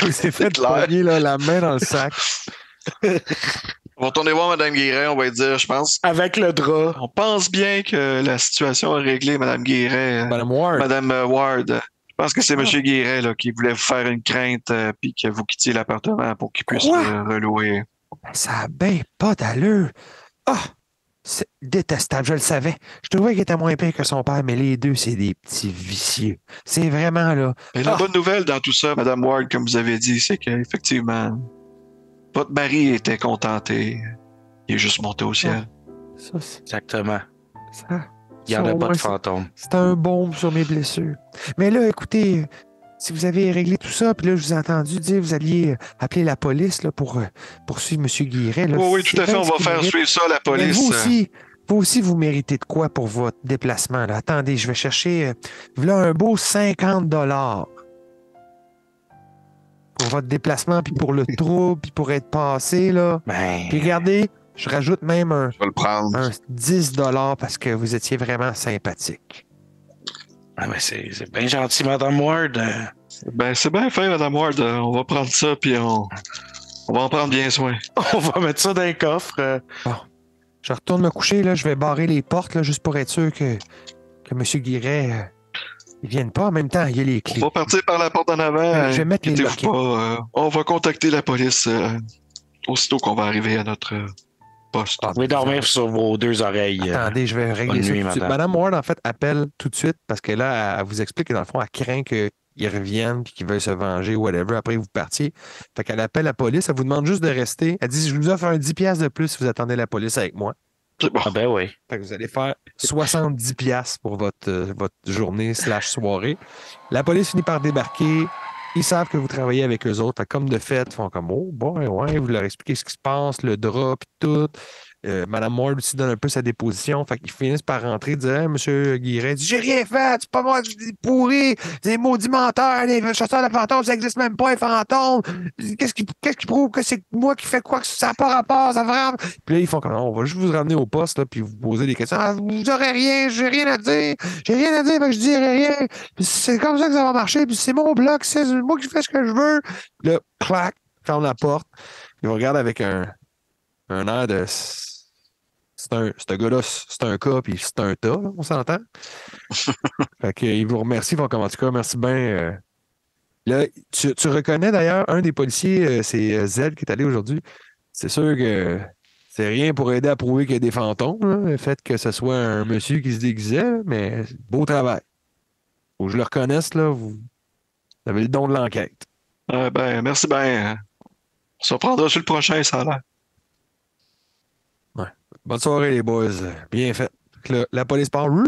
Il s'est fait pogner la main dans le sac. On va retourner voir Mme Guéret, on va lui dire, je pense. Avec le drap. On pense bien que la situation est réglée, Mme Guéret. Mme Ward. Mme Ward. Je pense que c'est M. Guéret là, qui voulait vous faire une crainte puis que vous quittiez l'appartement pour qu'il puisse le relouer. Ça a bien pas d'allure. Ah! C'est détestable, je le savais. Je trouvais qu'il était moins pire que son père, mais les deux, c'est des petits vicieux. C'est vraiment là. Et la bonne nouvelle dans tout ça, Mme Ward, comme vous avez dit, c'est qu'effectivement, votre mari était contenté. Il est juste monté au ciel. Ça, exactement. Ça, il n'y en a pas de fantôme. C'est un baume sur mes blessures. Mais là, écoutez, si vous avez réglé tout ça, puis là, je vous ai entendu dire que vous alliez appeler la police là, pour poursuivre M. Guéret. Là, oui, tout à fait, on va faire suivre ça, la police. Mais vous aussi, vous méritez de quoi pour votre déplacement? Là? Attendez, je vais chercher là, un beau 50 $ pour votre déplacement, puis pour le trouble, puis pour être passé. Là. Puis regardez, je rajoute même un 10 $ parce que vous étiez vraiment sympathique. Ah, mais c'est bien gentil, Mme Ward. Ben, c'est bien fait, Mme Ward. On va prendre ça, puis on va en prendre bien soin. On va mettre ça dans un coffre. Bon. Je retourne me coucher, là. Je vais barrer les portes, là, juste pour être sûr que M. Guéret ne vienne pas. En même temps, il y a les clés. On va partir par la porte en avant. Je vais mettre les loquets. On va contacter la police aussitôt qu'on va arriver à notre poste. Vous pouvez dormir sur vos deux oreilles. Attendez, je vais régler ça tout de suite. Mme Ward, en fait, appelle tout de suite parce que là, elle vous explique que dans le fond, elle craint qu'ils reviennent et qu'ils veulent se venger, whatever, après vous partiez. Fait qu'elle appelle la police, elle vous demande juste de rester. Elle dit, je vous offre un 10$ de plus si vous attendez la police avec moi. C'est bon. Ah ben oui. Fait que vous allez faire 70$ pour votre journée/soirée. La police finit par débarquer. Ils savent que vous travaillez avec eux autres. Fait comme de fait, ils font comme, oh, bon, ouais, vous leur expliquez ce qui se passe, le drap, puis tout. Mme Ward aussi donne un peu sa déposition. Fait qu'ils finissent par rentrer, dire, hey, M. Guéret, dit, j'ai rien fait, c'est pas moi, c'est pourri, c'est des maudits menteurs, les chasseurs de fantômes, ça n'existe même pas, les fantômes. Qu'est-ce qui prouve que c'est moi qui fais quoi, que ça n'a pas rapport, ça vraiment. Puis là, ils font comme, on va juste vous ramener au poste, là, puis vous poser des questions. Ah, vous aurez rien, j'ai rien à dire, fait que je dirai rien. Puis c'est comme ça que ça va marcher, puis c'est mon bloc, c'est moi qui fais ce que je veux. Puis là, clac, ferme la porte. Ils vous regardent avec un air de. Ce gars-là, c'est un cas, puis c'est un tas, là, on s'entend. Fait qu'ils vous remercient, ils vont comme en tout cas, merci bien. Là, tu reconnais d'ailleurs un des policiers, c'est Z qui est allé aujourd'hui. C'est sûr que c'est rien pour aider à prouver qu'il y a des fantômes, là, le fait que ce soit un monsieur qui se déguisait, mais beau travail. Faut que je le reconnaisse, là, vous avez le don de l'enquête. Ben, merci bien. On se reprendra sur le prochain, ça a l'air. Ouais. Bonne soirée, les boys. Bien fait. La police part. On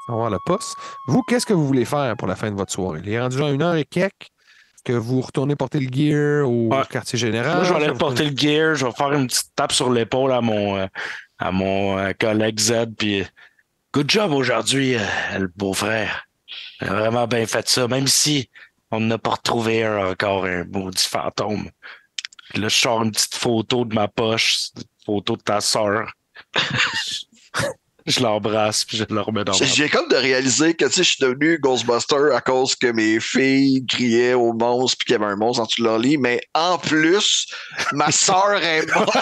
va voir le poste. Vous, qu'est-ce que vous voulez faire pour la fin de votre soirée? Il est rendu genre 1h et quelques. Est-ce que vous retournez porter le gear au quartier général? Moi, je vais aller porter le gear. Je vais faire une petite tape sur l'épaule à mon collègue Z. Puis, good job aujourd'hui, le beau-frère. Il a vraiment bien fait ça. Même si on n'a pas retrouvé encore un maudit fantôme. Puis là, je sors une petite photo de ma poche, une photo de ta sœur. Je l'embrasse puis je le remets dans ma... J'ai comme de réaliser que je suis devenu Ghostbuster à cause que mes filles criaient au monstre puis qu'il y avait un monstre en dessous de leur lit, mais en plus, ma sœur est morte.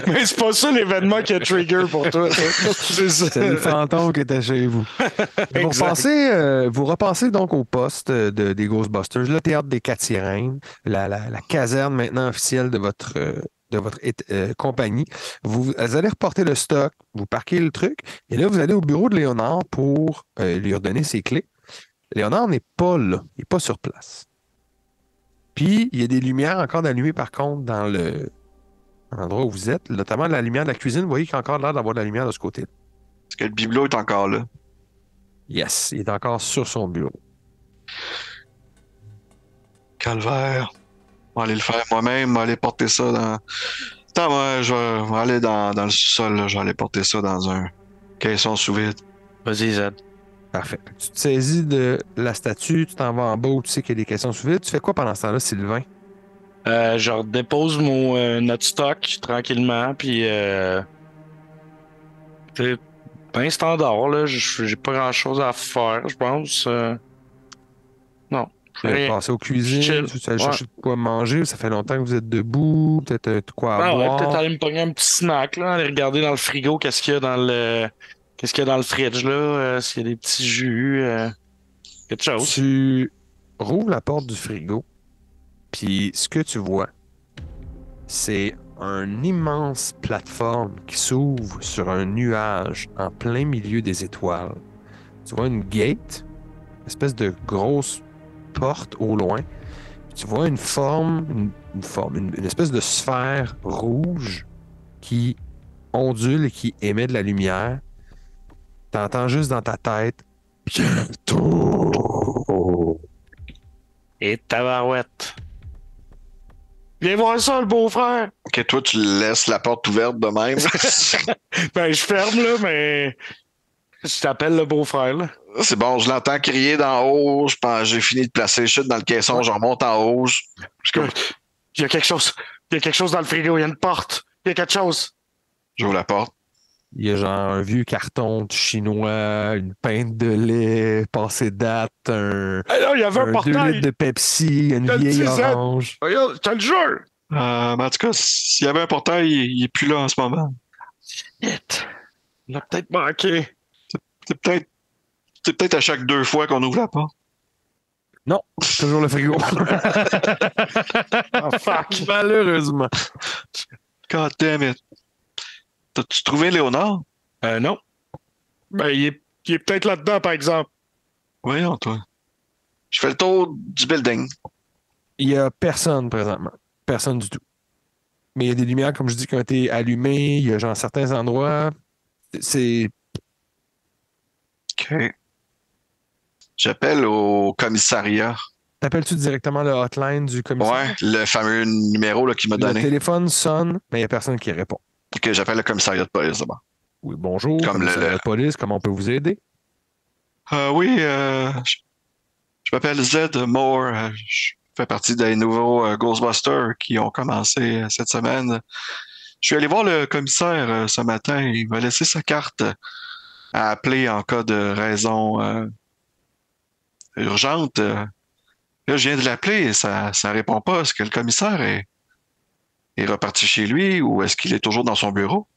Mais c'est pas ça l'événement qui a trigger pour toi. C'est le fantôme qui était chez vous. Vous repassez donc au poste des Ghostbusters, le théâtre des Quatre-Sirènes, la caserne maintenant officielle de votre compagnie. Vous allez reporter le stock, vous parquez le truc, et là, vous allez au bureau de Léonard pour lui redonner ses clés. Léonard n'est pas là, il n'est pas sur place. Puis, il y a des lumières encore allumées, par contre, dans à l'endroit où vous êtes, notamment la lumière de la cuisine. Vous voyez qu'il y a encore l'air d'avoir de la lumière de ce côté. Est-ce que le bibelot est encore là? Yes, il est encore sur son bureau. Calvaire. Je vais aller le faire moi-même, je vais aller porter ça dans... Attends, moi, je vais aller dans le sous-sol, là. Je vais aller porter ça dans un caisson sous vide. Vas-y, Zed. Parfait. Tu te saisis de la statue, tu t'en vas en bas où tu sais qu'il y a des caissons sous vide. Tu fais quoi pendant ce temps-là, Sylvain? Je redépose notre stock tranquillement, puis c'est bien standard, là. J'ai pas grand-chose à faire, je pense. Non. Tu vas passer aux cuisines, tu vas aller chercher de quoi manger, ça fait longtemps que vous êtes debout, peut-être de quoi à boire. Peut-être aller me pogner un petit snack, là, aller regarder dans le frigo qu'est-ce qu'il y a dans le fridge, là, s'il y a des petits jus, quelque chose. Tu rouvres la porte du frigo, puis ce que tu vois, c'est une immense plateforme qui s'ouvre sur un nuage en plein milieu des étoiles. Tu vois une gate, une espèce de grosse porte au loin. Tu vois une espèce de sphère rouge qui ondule et qui émet de la lumière. T'entends juste dans ta tête bientôt. Et tabarouette. Viens voir ça, le beau-frère! Ok, toi, tu laisses la porte ouverte de même. Ben, je ferme, là, mais je t'appelle le beau-frère, là. C'est bon, je l'entends crier d'en haut. Je pense j'ai fini de placer le chute dans le caisson. Je remonte en haut. Il y a quelque chose. Il y a quelque chose dans le frigo. Il y a une porte. Il y a quelque chose. J'ouvre la porte. Il y a genre un vieux carton de chinois, une pinte de lait passée date, il y avait un portail. 2 litres de Pepsi, une vieille orange. Regarde, t'as le jeu. En tout cas, s'il y avait un portail, il est plus là en ce moment. Shit. Il a peut-être manqué. C'est peut-être à chaque 2 fois qu'on ouvre la porte. Non, toujours le frigo. Oh, fuck. Malheureusement. God damn it. T'as-tu trouvé Léonard? Non. Ben, il est peut-être là-dedans, par exemple. Voyons, toi. Je fais le tour du building. Il n'y a personne présentement. Personne du tout. Mais il y a des lumières, comme je dis, qui ont été allumées. Il y a genre certains endroits. C'est... OK. J'appelle au commissariat. T'appelles-tu directement le hotline du commissariat? Ouais, le fameux numéro là, qu'il m'a donné. Le téléphone sonne, mais il n'y a personne qui répond. OK, j'appelle le commissariat de police d'abord. Oui, bonjour, commissariat de police, comment on peut vous aider? Oui, je m'appelle Zed Moore. Je fais partie des nouveaux Ghostbusters qui ont commencé cette semaine. Je suis allé voir le commissaire ce matin. Il m'a laissé sa carte à appeler en cas de raison urgente. Là, je viens de l'appeler et ça répond pas. Est-ce que le commissaire est reparti chez lui ou est-ce qu'il est toujours dans son bureau?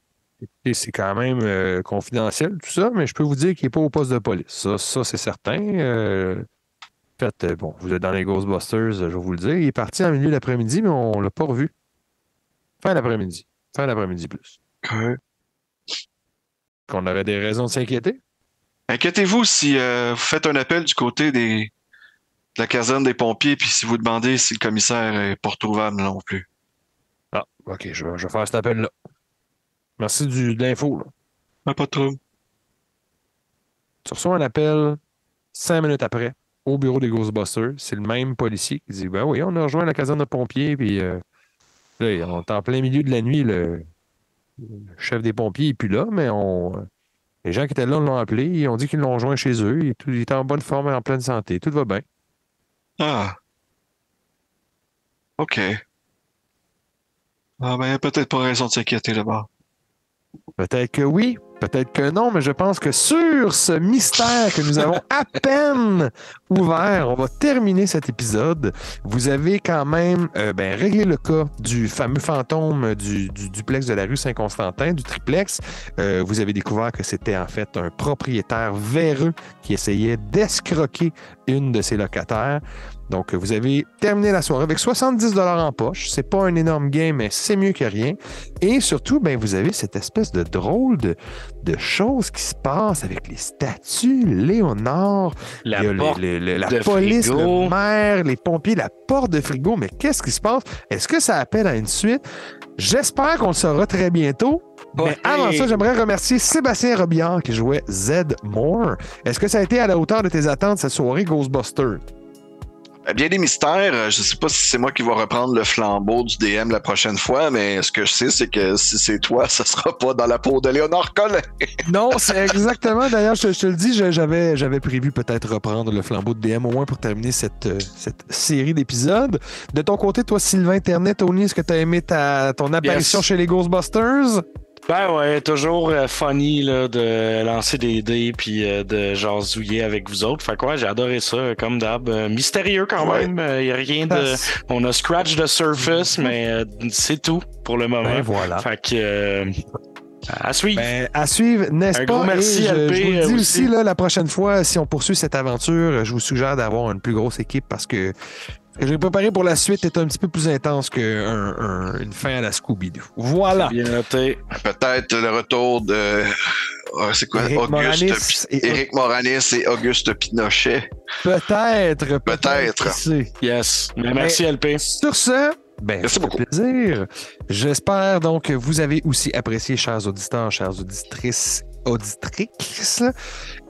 Et c'est quand même confidentiel, tout ça, mais je peux vous dire qu'il n'est pas au poste de police. Ça c'est certain. En fait, bon, vous êtes dans les Ghostbusters, je vais vous le dire. Il est parti en milieu d'après-midi, mais on l'a pas revu. Fin d'après-midi. Fin d'après-midi plus. OK. Qu'on aurait des raisons de s'inquiéter? Inquiétez-vous si vous faites un appel du côté de la caserne des pompiers, puis si vous demandez si le commissaire est pas retrouvable non plus. Ah, OK, je vais faire cet appel-là. Merci de l'info. Pas de trouble. Tu reçois un appel 5 minutes après au bureau des Ghostbusters. C'est le même policier qui dit « Ben oui, on a rejoint la caserne de pompiers, puis là, on est en plein milieu de la nuit, le chef des pompiers n'est plus là, mais les gens qui étaient là l'ont appelé, ils ont dit qu'ils l'ont rejoint chez eux, il était en bonne forme et en pleine santé, tout va bien. » Ah. OK. Ah ben, peut-être pas raison de s'inquiéter là-bas. Peut-être que oui, peut-être que non, mais je pense que sur ce mystère que nous avons à peine ouvert, on va terminer cet épisode. Vous avez quand même réglé le cas du fameux fantôme du duplex de la rue Saint-Constantin, du triplex. Vous avez découvert que c'était en fait un propriétaire véreux qui essayait d'escroquer une de ses locataires. Donc, vous avez terminé la soirée avec 70$ en poche. C'est pas un énorme game, mais c'est mieux que rien. Et surtout, vous avez cette espèce de drôle de choses qui se passent avec les statues, Léonard, la police, frigo. le maire, les pompiers, la porte de frigo. Mais qu'est-ce qui se passe? Est-ce que ça appelle à une suite? J'espère qu'on le saura très bientôt. Mais avant ça, j'aimerais remercier Sébastien Robillard qui jouait Zed Moore. Est-ce que ça a été à la hauteur de tes attentes cette soirée Ghostbusters? Bien des mystères. Je sais pas si c'est moi qui vais reprendre le flambeau du DM la prochaine fois, mais ce que je sais, c'est que si c'est toi, ça sera pas dans la peau de Léonard Collin. Non, c'est exactement. D'ailleurs, je te le dis, j'avais prévu peut-être reprendre le flambeau de DM au moins pour terminer cette série d'épisodes. De ton côté, toi, Sylvain Ternet, Tony, est-ce que tu as aimé ton apparition chez les Ghostbusters? Ben ouais, toujours funny là, de lancer des dés puis de jasouiller avec vous autres. Fait quoi, j'ai adoré ça, comme d'hab. Mystérieux quand même, il y a rien de... On a scratch the surface, mais c'est tout pour le moment. Ben voilà. Fait que... à suivre. Ben, à suivre, n'est-ce pas? Un gros merci, je vous le dis aussi là, la prochaine fois, si on poursuit cette aventure, je vous suggère d'avoir une plus grosse équipe parce que ce que j'ai préparé pour la suite est un petit peu plus intense qu'une fin à la Scooby-Doo. Voilà. Bien noté. Peut-être le retour de... c'est quoi? Éric Moranis et Auguste Pinochet. Peut-être. Yes. Merci, LP. Sur ce, merci beaucoup. Plaisir. J'espère donc que vous avez aussi apprécié, chers auditeurs, chères auditrices.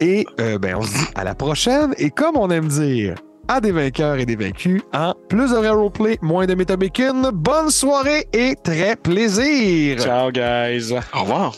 Et on se dit à la prochaine. Et comme on aime dire, à des vainqueurs et des vaincus, en plus de vrai roleplay, moins de métabacon. Bonne soirée et très plaisir. Ciao, guys. Au revoir.